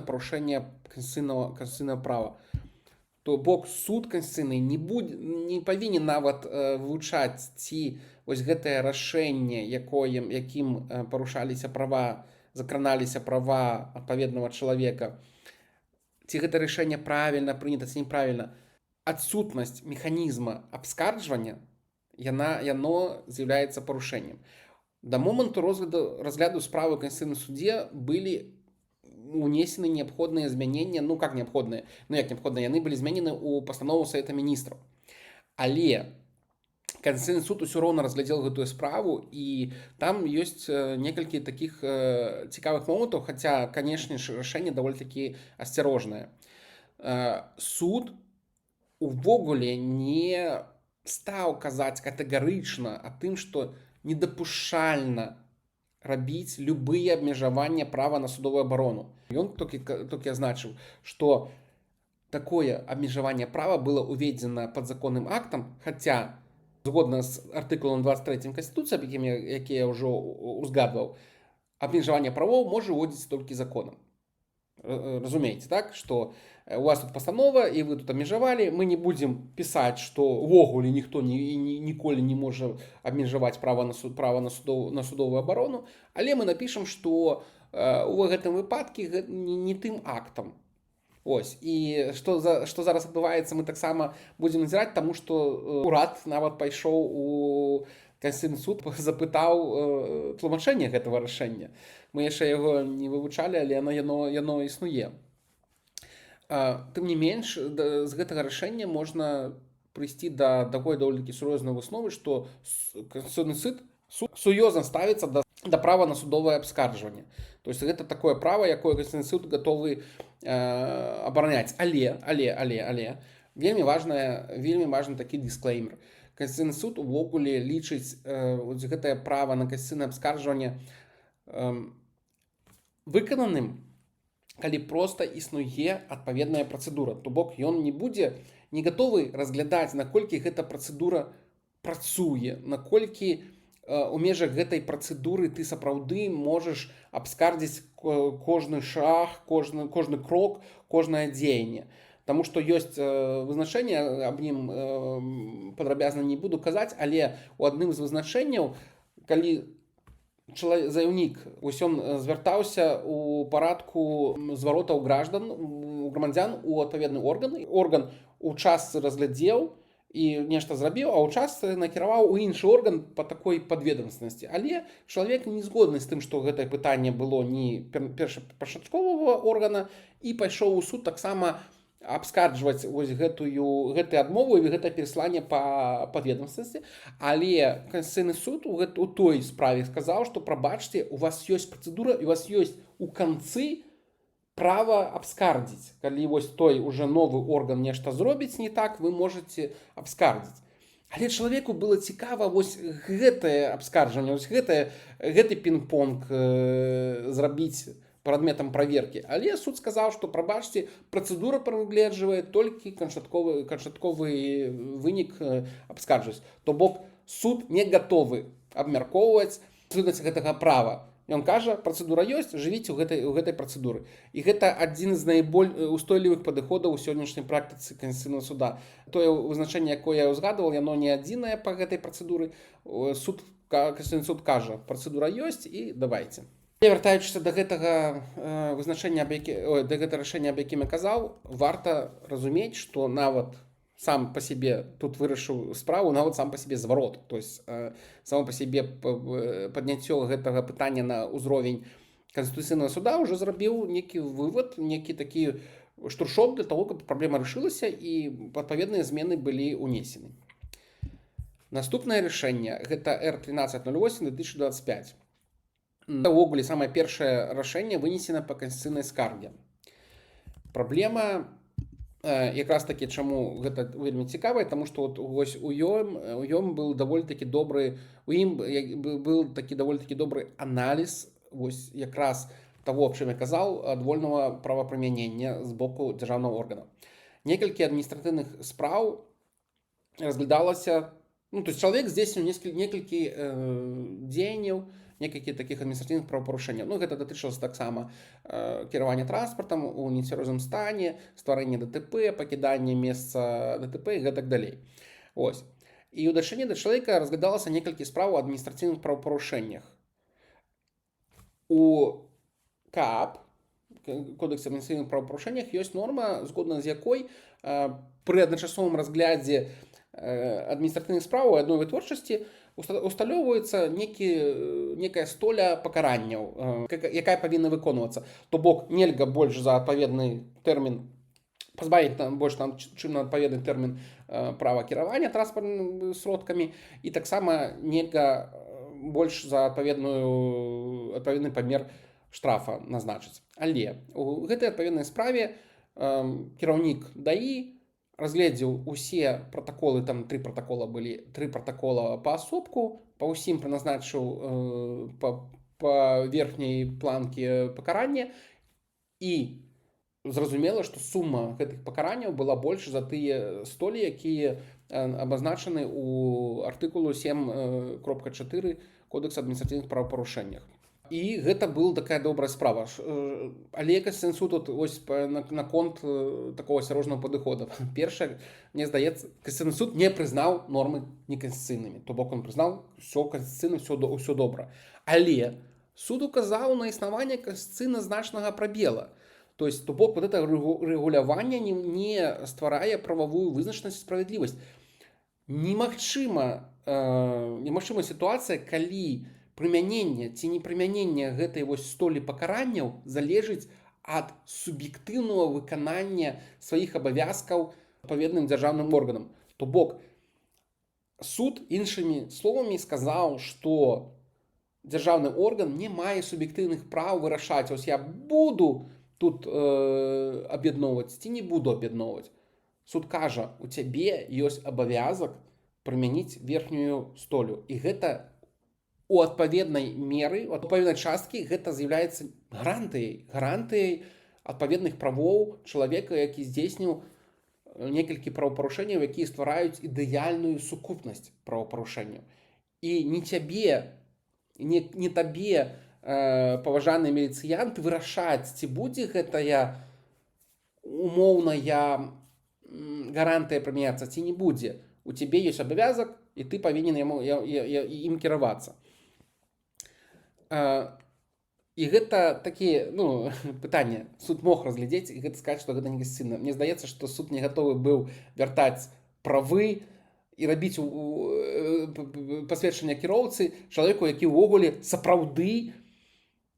парушэнне канстытуцыйнага права. То бок суд канстытуцыйны не павінен нават вывучаць, ці вось гэтае рашэнне, якім парушаліся права, закраналіся права адпаведнага чалавека, ці гэта рашэнне правільна прынята, ці неправільна. Адсутнасць механізма абскарджвання, яно з'яўляецца парушэннем. Да моманту разгляду справы ў Канстытуцыйным судзе былі унесены неабходныя змянення, як неабходныя, яны былі зменены ў пастанову Савета Міністраў. Але Канстытуцыйны суд усё роўна разглядзеў гэтую справу, і там ёсць некалькі такіх цікавых момантаў, хаця, канешне ж, рашэнне даволі такі асцярожнае. Суд увогуле не стаў казаць катэгарычна аб тым, што недапушчальна рабіць любыя абмежаванні права на судовую абарону. Ён толькі азначыў, што такое абмежаванне права было ўведзена падзаконным актам, хаця згодна з артыкулам 23 Канстытуцыі, які я ўжо узгадваў, абмежаванне правоў можа ўводзіць толькі законам. Разумееце, так? Што у вас тут пастанова, і вы тут абмежавалі, мы не будзем пісаць, што ўвогуле ніхто ніколі не можа абмежаваць права на судовую абарону, але мы напішам, што у гэтым выпадку не тым актам. Ось, і што зараз адбываецца, мы таксама будзем назіраць, таму што урад нават пайшоў у Канстытуцыйны суд, запытаў тлумачэнне гэтага рашэння. Мы яшчэ яго не вывучалі, але яно існуе. Тым не менш, з гэтага рашэння можна прыйсці да такой даволі-такі сур'ёзнай высновы, што Канстытуцыйны суд сур'ёзна ставіцца да права на судовае абскарджванне. То есть гэта такое права, якое Канстытуцыйны суд гатовы абараняць. Але вельмі важны такі дисклеймер. Канстытуцыйны суд увогуле лічыць гэтае права на канстытуцыйнае абскарджванне выкананым, калі проста існуе адпаведная працэдура. То бок ён не гатовы разглядаць, наколькі гэта працэдура працуе, наколькі у межах гэтай працэдуры ты сапраўды можаш абскардзіць кожны шаг, кожны крок, кожнае дзеянне. Таму што ёсць вызначэнне, аб ім падрабязна не буду казаць, але у адным з вызначэнняў, калі заявнік ён звяртаўся у парадку зваротаў грамадзян у адпаведны орган у частцы разглядзеў і нешта зрабіў, а ў частцы накіраваў у іншы орган па такой падведамственнасці. Але чалавек не згодны з тым, што гэтае пытанне было не першапачатковага органа і пайшоў у суд таксама абскарджваць гэтую адмову і гэтае перасланне па падведамственнасці. Але Канстытуцыйны суд у той справе сказаў, што прабачце, у вас ёсць працэдура і у вас ёсць у канцы права абскардзіць. Калі вось той уже новы орган нешта зробіць не так, вы можете абскардзіць. Але чалавеку было цікава вось гэтае абскарджванне, вось гэты пінг-понг зрабіць прадметам праверкі. Але суд сказаў, што прабачце, працэдура прагледжвае толькі канчатковы вынік абскарджваць. То бок суд не гатовы абмяркоўваць сутнасць гэтага права. Ён кажа, працэдура ёсць, жывіце ў гэтай працэдуры. І гэта адзін з найболь устойлівых падыходаў у сённяшняй практыцы Канстытуцыйнага суда. Тое вызначэнне, якое я ўзгадваў, яно не адзінае па гэтай працэдуры. Канстытуцыйны суд кажа, працэдура ёсць і давайце. Вяртаючыся да гэтага вызначэння, да гэтага рашэння, аб якім я казаў, варта разумець, што нават сам па сябе тут вырашыў справу, нават сам па сябе зварот. То есть само па сябе падняццё гэтага пытання на ўзровень Канстытуцыйнага суда ўжо зрабіў нейкі вывад, нейкі такі штуршок для того, каб праблема рашылася і адпаведныя змены былі ўнесены. Наступнае рашэнне гэта R1308/2025. Увогуле самае першае рашэнне вынесена па канстытуцыйнай скарге. Праблема якраз такі, чаму гэта вельмі цікава, таму што вось у ім быў даволі-такі добры аналіз вось якраз таго, аб чым я казаў, адвольнага правапрымянення з боку дзяржаўнага органа. Некалькі адміністратыўных спраў разглядалася, то есть чалавек здзейсніў некалькі дзеянняў, некалькі такіх адміністратыўных правапарушэнняў. Гэта датычылася таксама кіравання транспартам у нецвярозым стане, стварэння ДТП, пакіданне месца ДТП і гэтак далей. Ось. І ў дачыненні да чалавека разглядалася некалькі спраў у адміністратыўных правапарушэннях. У КАП, Кодексе адміністратыўных правапарушэннях, ёсць норма, згодна з якой пры адначасовым разглядзе адміністратыўных спраў у адной вытворчасці усталёўваецца некая столя пакаранняў, якая павінна выконвацца. То бок нельга больш за адпаведны тэрмін пазбавіць больш чым на адпаведны тэрмін права кіравання транспартнымі сродкамі і таксама нельга больш за адпаведны памер штрафа назначыць. Але у гэтай адпаведнай справе кіраўнік ДАІ разгледзеў усе пратаколы, там 3 пратакола былі, 3 пратакола паасобку, па ўсім прызначыў па верхняй планкі пакарання і зразумела, што сума гэтых пакаранняў была больш за тыя столі, якія абазначаны ў артыкулу 7.4 Кодекса адміністратыўных правапарушэннях. І гэта была такая добрая справа. Але Канстытуцыйны суд тут ось наконт такого асярожнага падыхода. Першае, мне здаецца, Канстытуцыйны суд не прызнаў нормы неканстытуцыйнымі. То бок он прызнаў ўсё канстытуцыйна, ўсё добра. Але суд указаў на існаванне канстытуцыйна значнага прабела. То есть, то бок вот это рэгуляванне не стварае прававую вызначанасць і справядлівасць. Немагчыма сітуацыя, калі прымянення ці непрымянення гэтай вось столі пакаранняў залежыць ад суб'ектыўнага выканання сваіх абавязкаў адпаведным дзяржаўным органам. То бок суд іншымі словамі сказаў, што дзяржаўны орган не мае суб'ектыўных праў вырашаць, ось я буду тут аб'ядноўваць ці не буду аб'ядноўваць. Суд кажа, у цябе ёсць абавязак прымяніць верхнюю столю. І гэта у адпаведнай меры, у адпаведнай часткі гэта з'яўляецца гарантыяй адпаведных правоў чалавека, які здзейсніў некалькі правапарушэнняў, якія ствараюць ідэальную сукупнасць правапарушэнняў. І не табе, паважаны міліцыянт, вырашаць, ці будзе гэтая умоўная гарантыя прымяняцца, ці не будзе. У цябе ёсць абавязак, і ты павінен ім кіравацца. І гэта такі пытанне. Суд мог разглядзець і гэта сказаць, што гэта некасцыйна. Мне здаецца, што суд не гатовы быў вяртаць правы і рабіць пасведчанне кіроўцы чалавеку, які ўвогуле сапраўды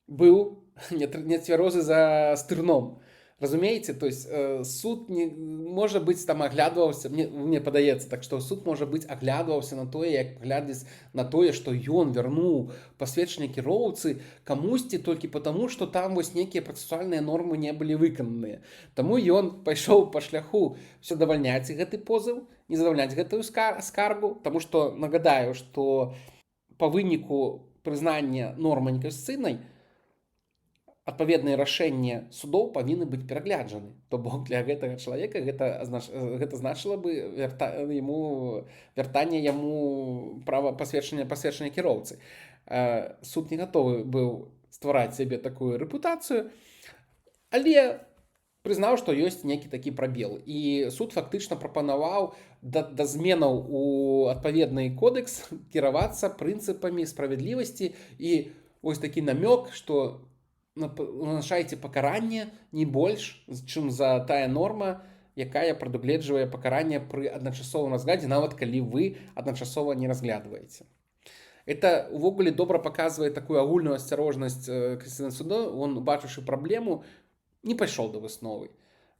быў нецвярозы за стырном. Разумееце? То есть суд не можа быць там аглядваўся, мне падаецца, так што суд можа быць аглядваўся на тое, як глядзець на тое, што ён вярнуў пасведчанне кіроўцы камусьці толькі потому, што там вось нейкія працэсуальныя нормы не былі выкананыя. Таму ён пайшоў па шляху задавальняць гэты позыў, не задавальняць гэтую скаргу, таму што нагадаю, што па выніку прызнання нормы некасцыйнай адпаведныя рашэнні судоў павінны быць перагляджаны. То бок для гэтага чалавека гэта значыла бы вяртанне яму права пасведчання кіроўцы. Суд не гатовы быў ствараць сябе такую рэпутацыю, але прызнаў, што ёсць нейкі такі прабел. І суд фактычна прапанаваў да зменаў у адпаведны кодэкс кіравацца прынцыпамі справядлівасці і вось такі намёк, што назначайце пакаранне не больш, чым за тая норма, якая прадугледжвае пакаранне пры адначасовым разглядзе, нават калі вы адначасова не разглядваеце. Это увогуле добра паказвае такую агульную асцярожнасць Канстытуцыйнага суда. Он, бачыўшы праблему, не пайшоў да высновы.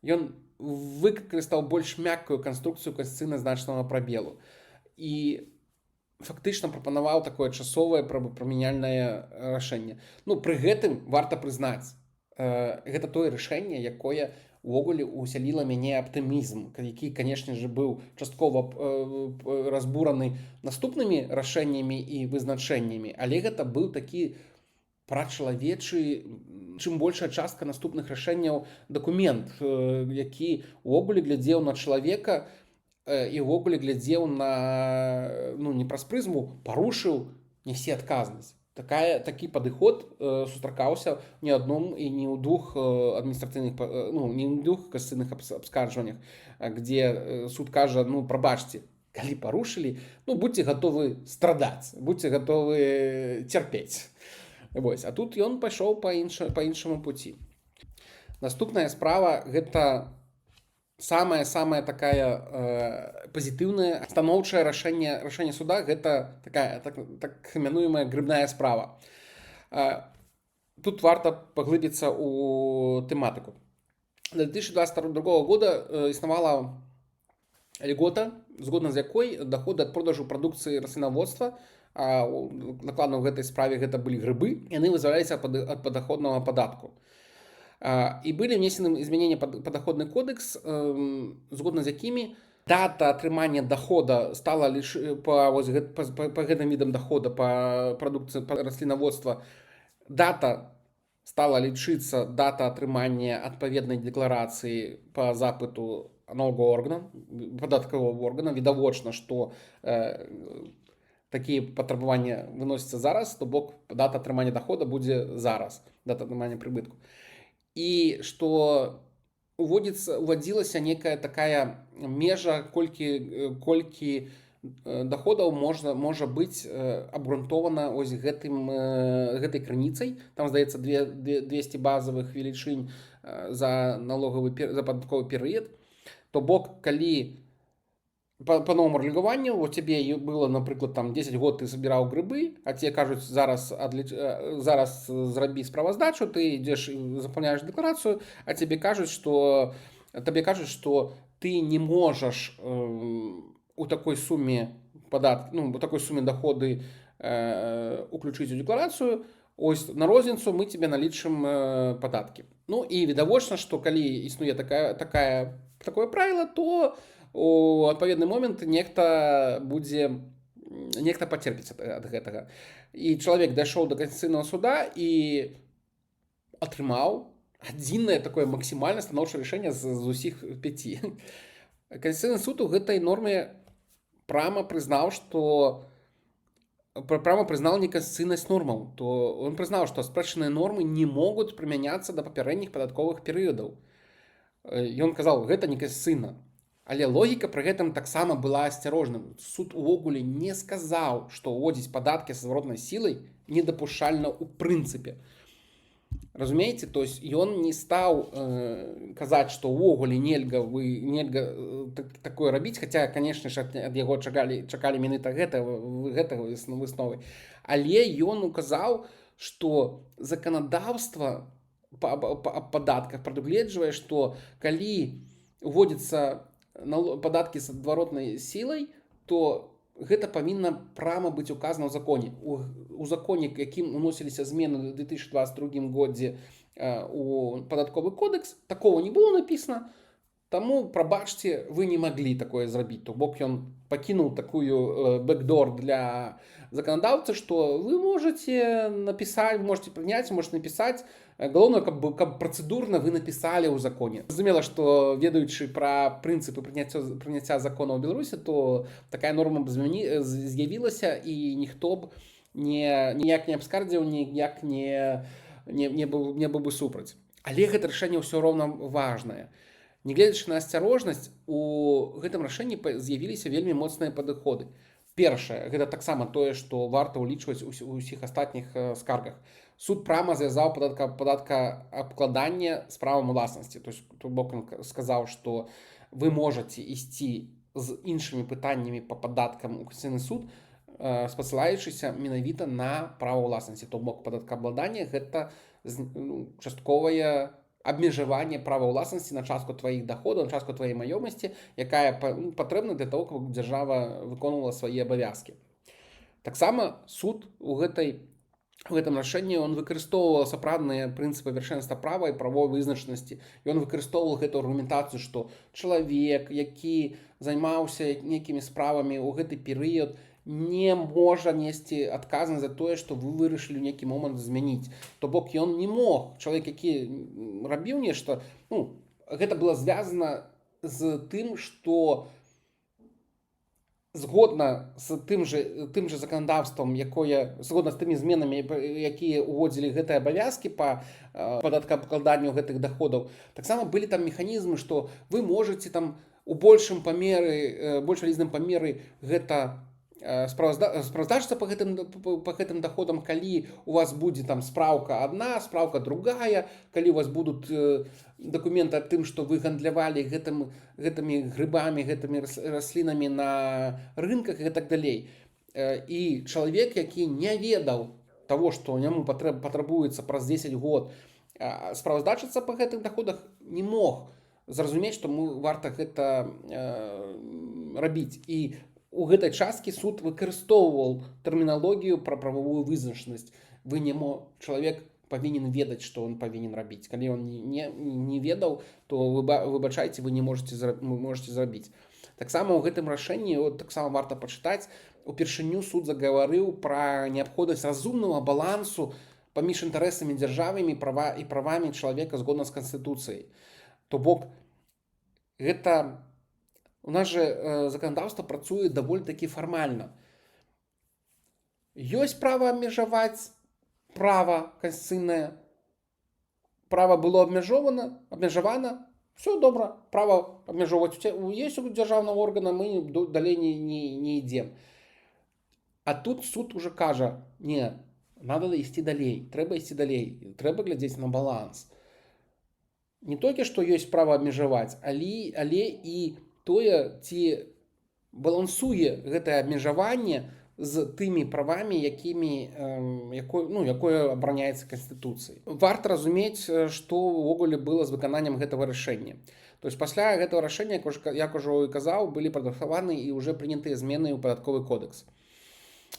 Ён выкарыстаў больш мяккую канструкцыю канстытуцыйна значнага прабелу. І фактычна прапанаваў такое часовае правапрымяняльнае рашэнне. Пры гэтым варта прызнаць, гэта тое рашэнне, якое увогуле усяліла мяне аптымізм, які, канешне ж, быў часткова разбураны наступнымі рашэннямі і вызначэннямі, але гэта быў такі прачалавечы, чым большая частка наступных рашэнняў дакумент, які увогуле глядзеў на чалавека, і ўвогуле глядзеў на не праз прызму, парушыў, нясе адказнасць. Такі падыход сустракаўся не адном і не ў двух адміністрацыйных, не ў двух касацыйных абскарджваннях, дзе суд кажа, прабачце, калі парушылі, будьце гатовы страдаць, будьце гатовы цярпець. Вось. А тут ён пайшоў па іншаму пуці. Наступная справа гэта самая такая пазітыўная станоўчае рашэнне суда, гэта такая так імянуемая грыбная справа. Тут варта паглыбіцца ў тэматыку. До 2022 года існавала льгота, згодна з якой даходы ад продажу прадукцыі раслінаводства, накладна ў гэтай справе гэта былі грыбы, яны вызваляліся ад падаходнага падатку. І былі внесены змянення падаходны кодекс, згодна з якімі дата атрымання дохода стала па гэтым відам дохода па прадукцыі раслінаводства, дата стала лічыцца дата атрымання адпаведнай дэкларацыі па запыту новага органа, падатковага органа. Відавочна, што такія патрабаванні выносяцца зараз, то бок дата атрымання дохода будзе зараз, дата атрымання прыбытку. І што уводзілася некая такая межа, колькі доходаў можа быць абгрунтована ось гэтай крыніцай. Там, здаецца, 200 базавых велічынь за падатковы перыяд. То бок, калі по новому регулированию у тебе было, например, там 10 год ты собирал грибы, а тебе кажут, зараз зраби справоздачу, ты идешь, заполняешь декларацию, а тебе кажут, что ты не можешь у такой суме у такой суме доходы уключыць у декларацыю, ось на розніцу мы тебе налічым падаткі. Ну і відавочна, што калі існуе такое правіла, то у адпаведны момант нехта пацерпіць ад гэтага. І чалавек дайшоў да Канстытуцыйнага суда і атрымаў адзінае такое максімальна станоўчае рашэнне з усіх 5. Канстытуцыйны суд у гэтай норме прямо признал неконституционность нормаў, то он признал, что спрэчаныя нормы не могут применяться до папярэдніх падатковых перыядаў. Ён казаў, гэта неконституцыйна. Але логіка пры гэтым таксама была асцярожным. Суд увогуле не сказаў, што ўводзіць падаткі са зваротнай сілай недапушчальна ў прынцыпе. Разумееце, то есть ён не стаў казаць, што ўвогуле нельга такое рабіць, хаця, канешне ж, ад яго чакалі менавіта гэтага высновы. Але ён указаў, што заканадаўства па падатках прадугледжвае, што калі уводзіцца падаткі з адваротнай сілай, то гэта павінна прямо быць указана ў законе. У законе, якім уносіліся змены ў 2022 годзе у падатковы кодекс, такого не было написано, таму, прабачце, вы не маглі такое зрабіць. То бок ён пакінуў такую бэкдор для заканадаўцы, што вы можете напісаць, можете прыняць, можете напісаць. Галоўнае, каб працэдурна вы напісалі ў законе. Зразумела, што ведаючы пра прынцыпы прыняцця закона ў Беларусі, то такая норма б з'явілася і ніхто б ніяк не абскардзіў, ніяк не быў бы супраць. Але гэта рашэнне ўсё роўна важнае. Нягледзячы на асцярожнасць, у гэтым рашэнні з'явіліся вельмі моцныя падыходы. Першае, гэта таксама тое, што варта ўлічваць у ўсіх астатніх скаргах. Суд прямо звязаў падаткаабкладанне з правам уласнасці. То бок он сказаў, што вы можете ісці з іншымі пытаннямі па падаткам у Канстытуцыйны суд, спасылаючыся менавіта на права ўласнасці. То бок падаткаабкладанне гэта частковае абмежаванне права ўласнасці на частку тваіх доходаў, на частку тваёй маёмасці, якая патрэбна для того, каб дзяржава выконвала свае абавязкі. Таксама суд у гэтым рашэнні он выкарыстоўваў сапраўдныя прынцыпы вяршэнства права і правовой вызначанасці. Ён выкарыстоўваў гэту аргументацыю, што чалавек, які займаўся нейкімі справамі ў гэты перыяд, не можа несці адказнасць за тое, што вы вырашылі ў нейкі момант змяніць. То бок ён не мог, чалавек, які рабіў нешта, гэта было звязана з тым, што згодна з тым же заканадаўствам, згодна з тымі зменамі, якія ўводзілі гэтыя абавязкі па падаткаабкладанню гэтых доходаў, таксама былі там механізмы, што вы можете там у больш вялізным памеры гэта справаздачыцца па гэтым доходам, калі у вас будзе там спраўка адна, спраўка другая, калі у вас будуць дакументы аб тым, што вы гандлявалі гэтымі грыбамі, гэтымі раслінамі на рынках і так далей. І чалавек, які не ведаў таго, што яму патрабуецца праз 10 год справаздачыцца па гэтых доходах, не мог зразумець, што варта гэта рабіць. І у гэтай часткі суд выкарыстоўваў тэрміналогію пра правовую вызначанасць. Чалавек павінен ведаць, што он павінен рабіць. Калі он не ведаў, то выбачайце, вы не можете зрабіць. Таксама ў гэтым рашэнні таксама варта пачытаць. Упершыню суд загаварыў пра неабходнасць разумнага балансу паміж інтарэсамі дзяржавы і правамі чалавека згодна з Канстытуцыяй. То бок гэта у нас же заканадаўства працуе даволі такі фармальна. Ёсць права абмежаваць права канстытуцыйнае. Права было абмежавана, все добра, права абмежоўваць есть у дзяржаўнага органа, мы далей не ідзем. А тут суд уже кажа, не, надо ісці далей, трэба ісці далей, трэба глядзець на баланс. Не толькі што ёсць права абмежаваць, але і тое, ці балансуе гэтае абмежаванне з тымі правамі, якое абараняецца Канстытуцыяй. Варта разумець, што ўвогуле было з выкананнем гэтага рашэння. То есть пасля гэтага рашэння, як ужо і казаў, былі падрыхтаваны і ўжо прынятыя змены ў падатковы кодекс.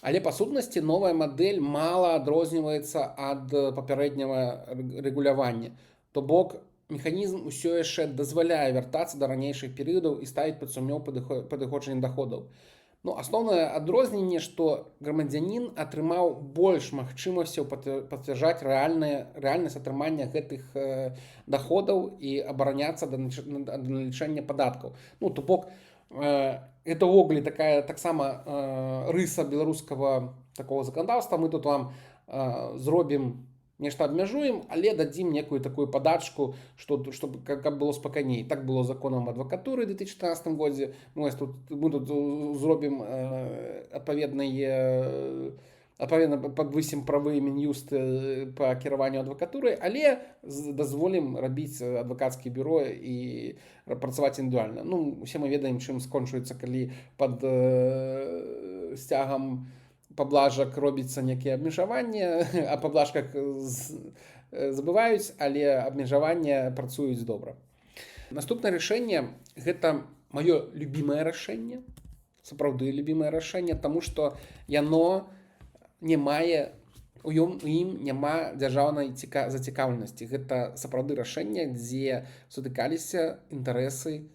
Але па сутнасці новая мадэль мала адрозніваецца ад папярэдняга рэгулявання. То бок механізм усё яшчэ дазваляе вяртацца да ранейшых перыядаў і ставіць пад сумнеў падыходжанне даходаў. Ну, асноўнае адрозненне, што грамадзянін атрымаў больш магчымасцяў пацвярджаць рэальнасць атрымання гэтых даходаў і абараняцца да налічэння падаткаў. Ну, то бок, это ўвогуле такая таксама рыса беларускага такого заканадаўства. Мы тут вам зробім нешта абмяжуем, але дадзім некую такую падачку, чтобы каб было спакайней. Так было законам адвакатуры ў 2014 годзе. Мы тут зробім адпаведна падвысім правы Мін'юст па кіраванню адвакатуры, але дазволім рабіць адвакацкія бюро і працаваць індывідуальна. Ну, усе мы ведаем, чым скончваецца, калі пад сцягам паблажак робіцца некія абмежаванні, а паблажках забываюць, але абмежаванні працуюць добра. Наступнае рашэнне – гэта маё любімае рашэнне, сапраўды любімае рашэнне, таму што яно не мае, у ім няма дзяржаўнай зацікаўленасці. Гэта сапраўды рашэнне, дзе сутыкаліся інтарэсы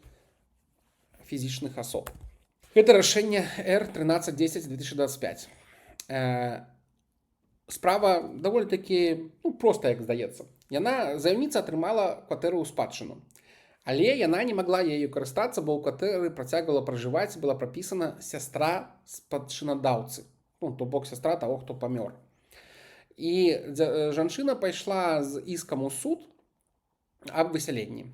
фізічных асоб. Гэта рашэнне R1310/2025. Справа даволі-такі проста, як здаецца. Заяўніца атрымала кватэру ў спадчыну, але яна не магла ею карыстацца, бо ў кватэры працягвала пражываць, была прапісана сястра спадчынадаўцы, то бок сястра таго, хто памёр. І жанчына пайшла з іскам у суд аб высяленні.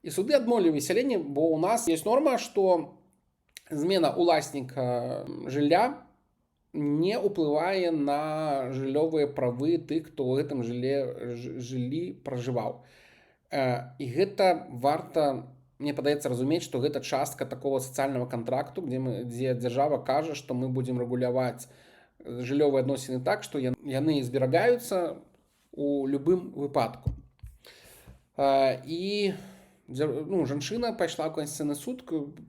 І суды адмовілі высяленне, бо ў нас ёсць норма, што змена уласніка жылля не ўплывае на жыллёвыя правы тых, хто ў гэтым жыллі пражываў. І гэта варта, мне падаецца, разумець, што гэта частка такого сацыяльнага кантракту, дзе дзяржава кажа, што мы будзем рэгуляваць жыллёвыя адносіны так, што яны зберагаюцца ў любым выпадку. І жанчына пайшла ў Конституцыйны суд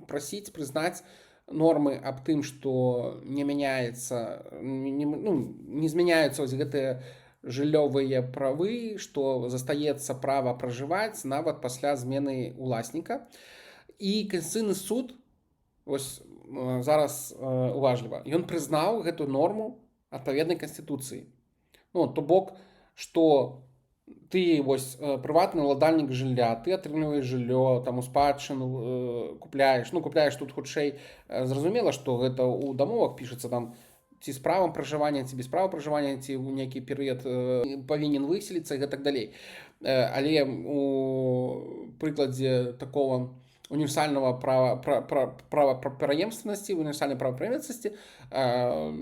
прасіць прызнаць нормы аб тым, што не змяняюцца гэтыя жыллёвыя правы, што застаецца права пражываць нават пасля змены уласніка. І Конституцыйны суд, вось зараз уважліва, ён прызнаў гэту норму адпаведнай Канстытуцыі. То бок, што ты прыватны ўладальнік жылля, ты атрымліваеш жыллё, там у спадчыну купляеш тут хутчэй. Зразумела, што гэта ў дамовах пішацца там ці з правам пражывання, ці без права пражывання, ці ў нейкі перыяд павінен выселіцца і гэтак далей. Але у прыкладзе такого універсальнага правапрадпрыемственнасці, універсальнай правапрыемственнасці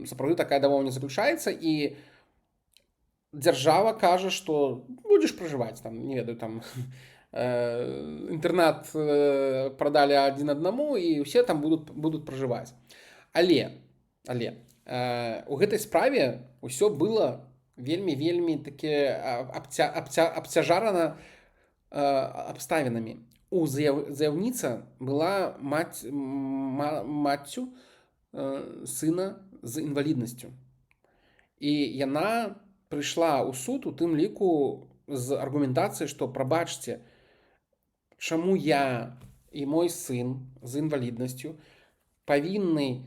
сапраўды такая дамова не заключаецца, і дзяржава кажа, што будзеш пражываць, там, не ведаю, там інтэрнат прадалі адзін аднаму, і ўсе там будуць пражываць. Але у гэтай справе ўсё было вельмі такі абцяжарана абставінамі. Заяўніца была маццю сына з інваліднасцю. І яна прыйшла ў суд у тым ліку з аргументацыяй, што прабачце, чаму я і мой сын з інваліднасцю павінны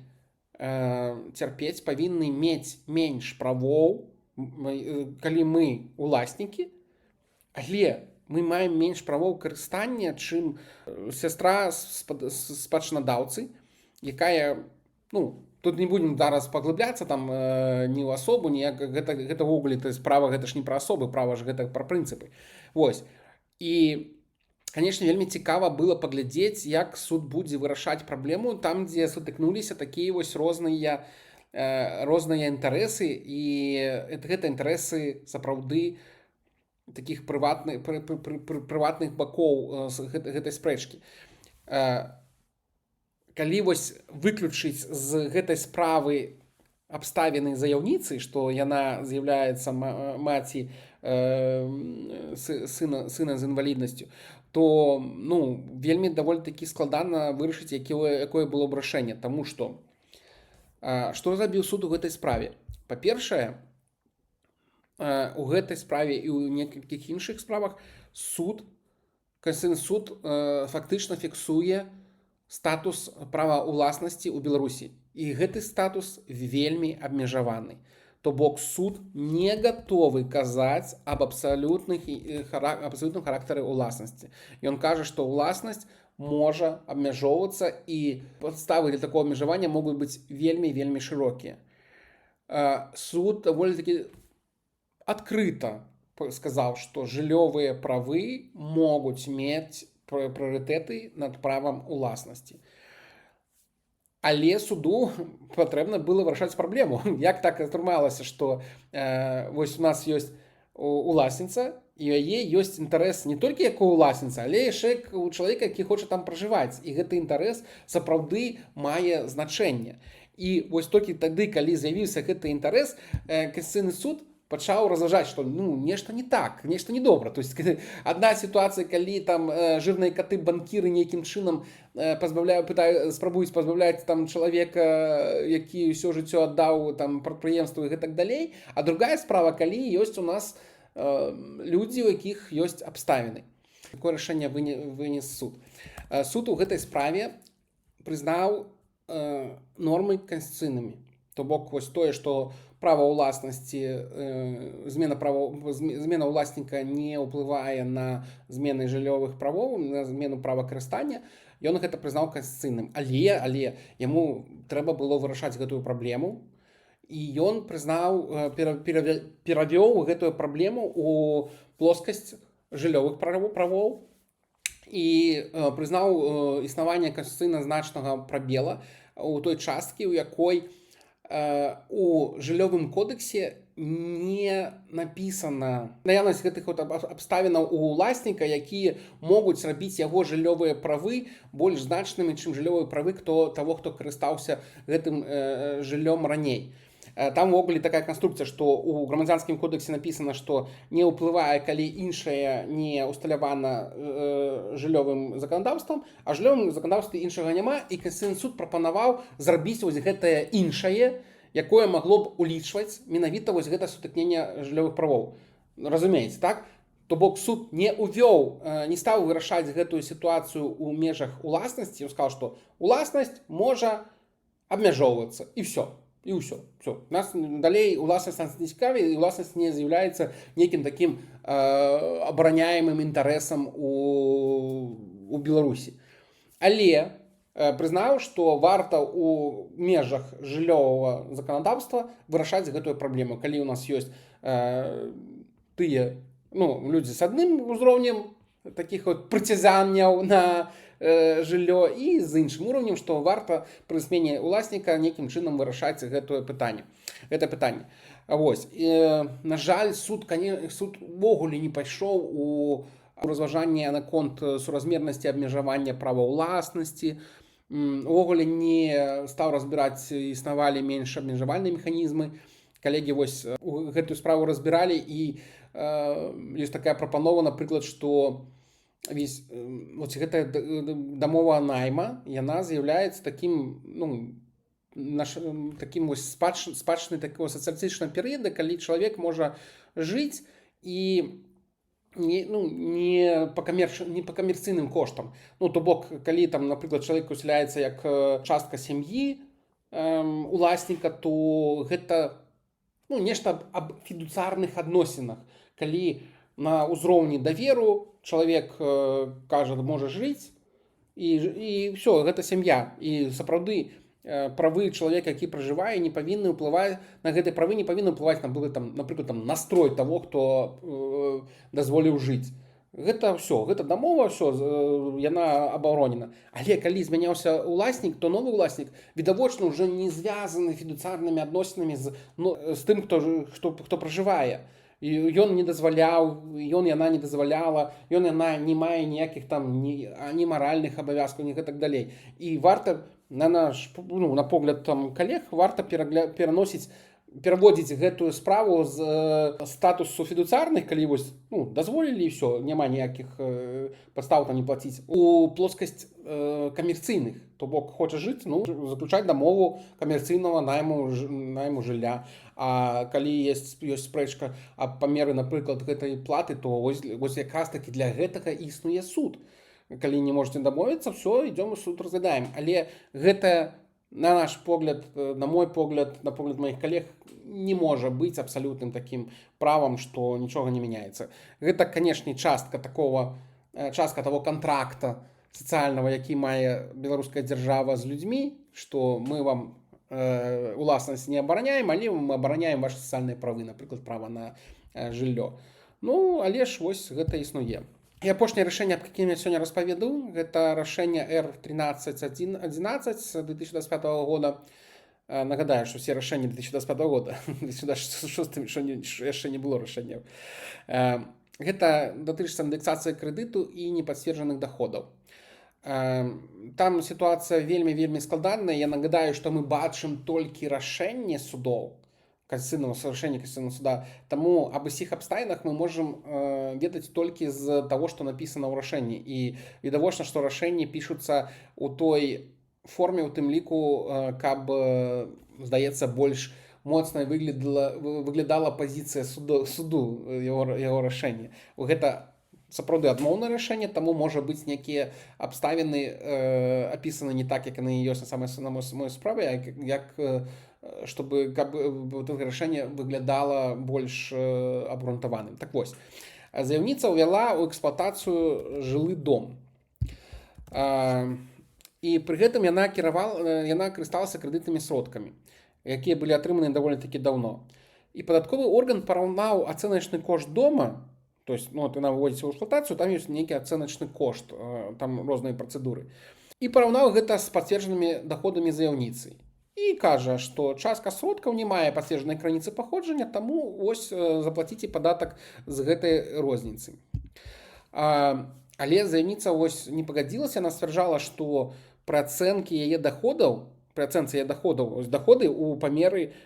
цярпець, павінны мець менш правоў, калі мы уласнікі, але мы маем менш правоў карыстання, чым сястра спадчынадаўцы, якая, тут не будем зараз паглыбляцца там ні ў асобу, гэта ўвогуле справа, гэта ж не пра асобы, права ж гэта пра прынцыпы. Вось. І, канешне, вельмі цікава было паглядзець, як суд будзе вырашаць праблему там, дзе сутыкнуліся такія розныя інтарэсы, і гэта інтарэсы сапраўды такіх прыватных бакоў гэтай спрэчкі. Калі выключыць з гэтай справы абставіны заяўніцы, што яна з'яўляецца маці сына з інваліднасцю, то вельмі даволі-такі складана вырашыць, якое было б рашэнне, таму што што зрабіў суд у гэтай справе. Па-першае, у гэтай справе і ў некалькіх іншых справах Канстытуцыйны суд фактычна фіксуе статус права ўласнасці ў Беларусі. І гэты статус вельмі абмежаваны. То бок суд не гатовы казаць аб абсалютным характары ўласнасці. Ён кажа, што ўласнасць можа абмяжоўвацца і падставы для такого абмежавання могуць быць вельмі шырокія. Суд даволі-такі адкрыта сказаў, што жыллёвыя правы могуць мець прыярытэты над правам уласнасці. Але суду патрэбна было вырашаць праблему. Як так атрымалася, што вось у нас ёсць уласніца, і у яе ёсць інтарэс не толькі як у уласніцы, але яшчэ у чалавека, які хоча там пражываць. І гэты інтарэс сапраўды мае значэнне. І вось толькі тады, калі з'явіўся гэты інтарэс, Канстытуцыйны суд пачаў разважаць, што нешта не так, нешта недобра. То есть адна сітуацыя, калі там жирныя каты банкіры нейкім чынам спрабуюць пазбаўляць там чалавека, які ўсё жыццё аддаў там прадпрыемству і гэтак далей, а другая справа, калі ёсць у нас людзі, у якіх ёсць абставіны. Такое рашэнне вынес суд. Суд у гэтай справе прызнаў нормы канстытуцыйнымі. То бок вось тое, што права ўласнасці, змена ўласніка не ўплывае на змены жыллёвых правоў, на змену права карыстання, ён гэта прызнаў канстытуцыйным. Але яму трэба было вырашаць гэтую праблему, і ён перавёў гэтую праблему ў плоскасць жыллёвых правоў і прызнаў існаванне канстытуцыйна значнага прабела у той часткі, у якой у жыллёвым кодексе не напісана наяўнасць гэтых абставінаў у уласніка, якія могуць зрабіць яго жыллёвыя правы больш значнымі, чым жыллёвыя правы таго, хто карыстаўся гэтым жыллём раней. Там увогуле такая канструкцыя, што ў грамадзянскім кодексе напісана, што не ўплывае, калі іншае не усталявана жыллёвым заканадаўствам, а жыллёвым заканадаўстве іншага няма, і Канстытуцыйны суд прапанаваў зрабіць вось гэтае іншае, якое магло б улічваць менавіта вось гэта сутыкненне жыллёвых правоў. Разумееце, так? То бок суд не стаў вырашаць гэтую сітуацыю ў межах уласнасці, ён сказаў, што уласнасць можа абмяжоўвацца, і ўсё. І ўсё. Нас далей уласнасць нас не цікавіць, і уласнасць не з'яўляецца нейкім такім абараняемым інтарэсам у Беларусі. Але прызнаў, што варта ў межах жыллёвага заканадаўства вырашаць гэтую праблему. Калі у нас ёсць тыя людзі з адным узроўнем такіх прыцязанняў на жыллё і з іншым уровнем, што варта пры змене уласніка нейкім чынам вырашаць гэта пытанне. Вось. На жаль, суд увогуле не пайшоў у разважанне наконт суразмернасці абмежавання права ўласнасці, увогуле не стаў разбіраць, існавалі менш абмежавальныя механізмы. Калегі вось гэтую справу разбіралі, і ёсць такая прапанова, напрыклад, што гэтая дамова найма, яна з'яўляецца такім спадчынай такого сацыялістычнага перыяда, калі чалавек можа жыць і не па камерцыйным коштам. То бок, калі там, напрыклад, чалавек усяляецца як частка сям'і уласніка, то гэта нешта аб фідуцыярных адносінах. Калі на ўзроўні даверу чалавек кажа, можа жыць, і ўсё, гэта сям'я. І сапраўды правы чалавека, які пражывае, не павінны ўплываць на гэтыя правы, не павінны ўплываць, напрыклад, настрой таго, хто дазволіў жыць. Гэта ўсё, гэта дамова, ўсё, яна абаронена. Але калі змяняўся ўласнік, то новы ўласнік відавочна ўжо не звязаны фідуцыярнымі адносінамі з тым, хто пражывае. Ён не дазваляў, яна не дазваляла, яна не мае ніякіх там ні маральных абавязкаў, ні гэтак далей. І варта, на погляд калег, варта пераносіць пераводзіць гэтую справу з статусу фідуцыарных, калі вось дазволілі і ўсё, няма ніякіх падстаў там не плаціць, у плоскасць камерцыйных, то бок хоча жыць, заключаць дамову камерцыйнага найму жылля. А калі ёсць спрэчка аб памеры, напрыклад, гэтай платы, то вось якраз такі для гэтага існуе суд. Калі не можете дамовіцца, все, ідём у суд, разглядаем. Але гэта, на наш погляд, на мой погляд, на погляд моих коллег, не может быть абсолютным таким правом, что ничего не меняется. Это, конечно, частка того контракта социального, який мае беларуская держава з людьми, что мы вам уласнасць не абараняем, але мы абараняем ваши социальные правы, например, право на жыллё. Але ж вось гэта існуе. І апошняе рашэнне, аб якім я сёння распаведу, гэта рашэнне R1311 2025 года. Нагадаю, што все рашэнні 2025 года, 2026 яшчэ не было рашэнняў. Гэта датычыцца індэксацыі крэдыту і непацверджаных доходаў. Там сітуацыя вельмі складаная. Я нагадаю, што мы бачым толькі рашэнне судоў, рашэнне Конституционного суда. Таму аб усіх абставінах мы можам ведаць толькі з таго, што напісана ў рашэнні. І відавочна, што рашэнні пішуцца ў той форме, у тым ліку, каб, здаецца, больш моцна выглядала пазіцыя суду яго рашэння. Гэта сапраўды адмоўнае рашэнне, таму можа быць нейкія абставіны апісаны не так, як яны ёсць на самой справе, як чтобы каб рашэнне выглядала больш абгрунтаваным. Так вось, заяўніца ўвяла ў эксплуатацыю жылы дом. І пры гэтым яна карысталася крэдытнымі сродкамі, якія былі атрыманы даволі-такі даўно. І падатковы орган параўнаў ацэначны кошт дома, то есть, яна выводзіцца ў эксплуатацыю, там ёсць нейкі ацэначны кошт, там розныя працэдуры. І параўнаў гэта з пацверджанымі доходамі заяўніцы. І кажа, што частка сродкаў не мае пацверджанай крыніцы паходжання, таму вось заплаціце падатак з гэтай розніцы. Але заяўніца вось не пагадзілася, яна сцвярджала, што пры ацэнцы яе доходаў, доходы ў памеры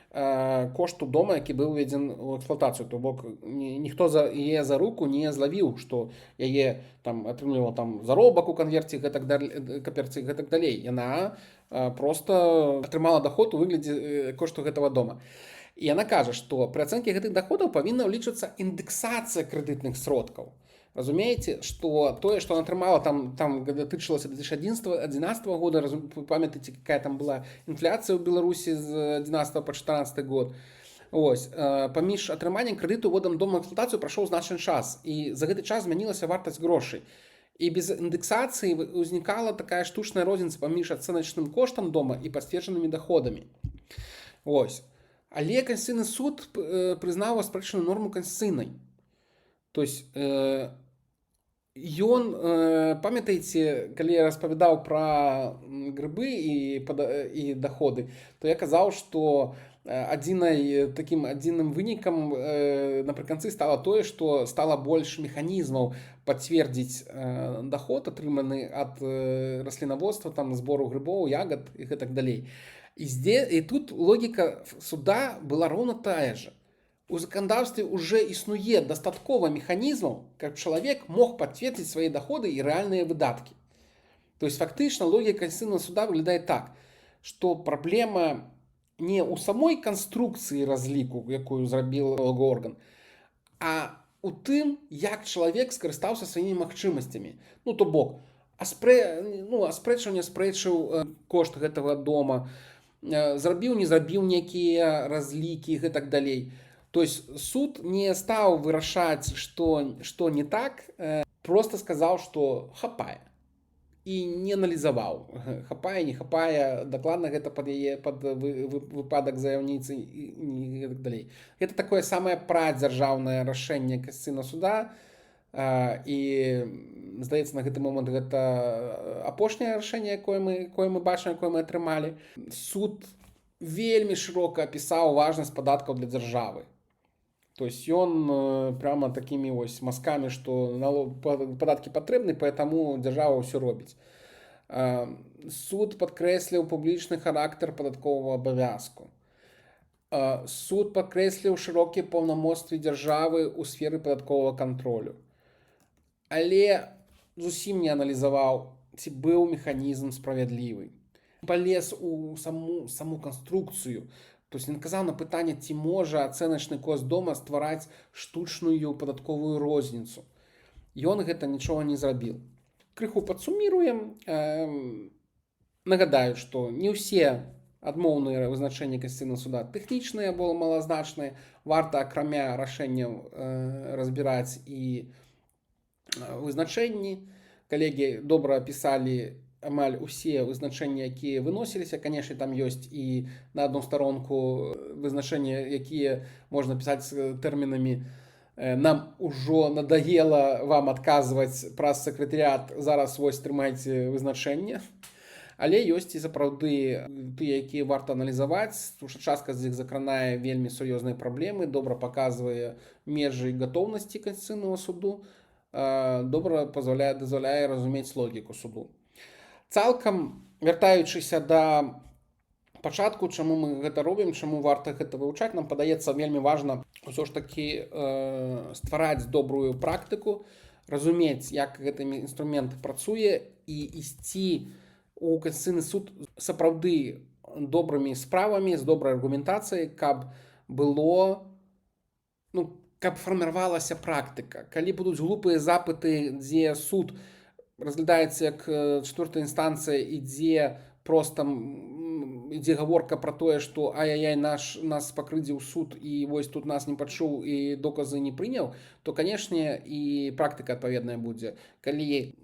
кошту дома, які быў уведзен у эксплуатацыю. То бок ніхто яе за руку не злавіў, што яе атрымліваў заробак у канверце гэтак далей. Яна просто атрымала доход у выглядзе кошту гэтага дома. І яна кажа, што пры ацэнкі гэтых доходаў павінна ўлічвацца індэксацыя крэдытных сродкаў. Разумееце, што тое, што она атрымала, там датычылася 2011 года, памятаеце, какая там была інфляцыя ў Беларусі з 11 по 14 год. Ось, паміж атрыманнем крэдыту і вводам дома ў эксплуатацыю прайшоў значны час, і за гэты час змянілася вартасць грошай. І без індэксацыі ўзнікала такая штучная розніца паміж ацэначным коштам дома і пацверджанымі доходамі. Ось. Але Конституцыйны суд прызнаў аспрэчаную норму канстытуцыйнай. То есть, ён, памятаеце, калі я распавядаў пра грыбы і доходы, то я казаў, што адзіным вынікам напрыканцы стала тое, што стала больш механізмаў пацвердзіць доход, атрыманы ад раслінаводства, збору грыбоў, ягад і гэтак далей. І тут логіка суда была роўна тая же. У законодательстве уже існуе дастаткова механізмаў, каб чалавек мог пацвердзіць свае доходы і рэальныя выдаткі. То есть фактычна логіка Конституцыйнага суда выглядае так, што праблема не ў самой канструкцыі разліку, якую зрабіў орган, а у тым, як чалавек скарыстаўся сваімі магчымасцямі. То бок, аспрэчыў, не аспрэчыў кошт гэтага дома, зрабіў, не зрабіў нейкія разлікі і гэтак далей. То есть суд не стаў вырашаць, што не так, просто сказаў, што хапае. І не аналізаваў, хапае, не хапае, дакладна гэта пад выпадак заяўніцы і гэтак далей. Гэта такое самае прадзяржаўнае рашэнне Конституцыйнага суда, і, здаецца, на гэты момант гэта апошняе рашэнне, якое мы бачым, якое мы атрымалі. Суд вельмі шырока апісаў важнасць падаткаў для дзяржавы. То есть ён прямо такими мазками, что податки потребны, поэтому держава все робіць. Суд падкрэсліў публічны характар падатковага абавязку. Суд падкрэсліў шырокія паўнамоцтвы дзяржавы ў сферы падатковага кантролю. Але зусім не аналізаваў, ці быў механізм справядлівы. Палез у саму канструкцыю. То есть ён казаў на пытанне, ці можа ацэначны кошт дома ствараць штучную падатковую розніцу. Ён гэта нічога не зрабіл. Крыху падсуміруем. Нагадаю, што не ўсе адмоўныя вызначэнні Канстытуцыйнага суда тэхнічныя або малазначныя. Варта акрамя рашэнняў разбіраць і вызначэнні. Калегі добра апісалі амаль усе вызначэнні, якія выносіліся. Канешне, там ёсць і на одну старонку вызначэнні, якія можна пісаць з тэрмінамі «Нам ужо надаела вам адказваць праз сакратарыят, зараз вось трымайце вызначэнне». Але ёсць і сапраўды тыя, якія варта аналізаваць, тому што частка з іх закранае вельмі сур'ёзныя праблемы, добра паказвае межы гатоўнасці Канстытуцыйнага суду, добра дазваляе разумець логіку суду. Цалкам, вяртаючыся да пачатку, чаму мы гэта робім, чаму варта гэта вывучаць, нам падаецца вельмі важна ўсё ж такі ствараць добрую практыку, разумець, як гэты інструмент працуе і ісці у Канстытуцыйны суд сапраўды добрымі справамі, з добрай аргументацыяй, каб было, каб фарміравалася практыка. Калі будуць глупыя запыты, дзе суд разглядаецца як чацвёртая інстанцыя, ідзе проста ідзе гаворка пра тое, што ай-яй-яй, нас пакрыўдзіў суд і вось тут нас не пачуў і доказы не прыняў, то, канешне, і практыка адпаведная будзе. Калі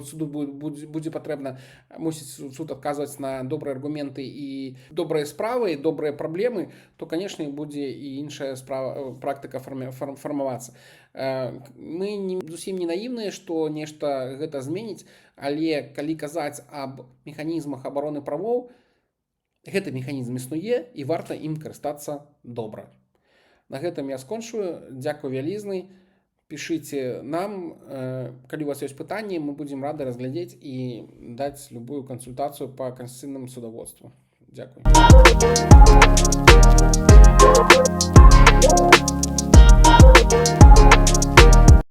суду будзе патрэбна, мусіць суд адказваць на добрыя аргументы і добрыя справы, і добрыя праблемы, то, канешне, будзе і іншая практыка фармавацца. Мы зусім не наіўныя, што нешта гэта зменіць, але калі казаць аб механізмах абароны правоў, гэты механізм існуе і варта ім карыстацца добра. На гэтым я скончую. Дзякуй вялізны. Пішыце нам, калі у вас ёсць пытанні, мы будзем рады разглядзець і даць любую кансультацыю па канстытуцыйнаму судаводству. Дзякуй.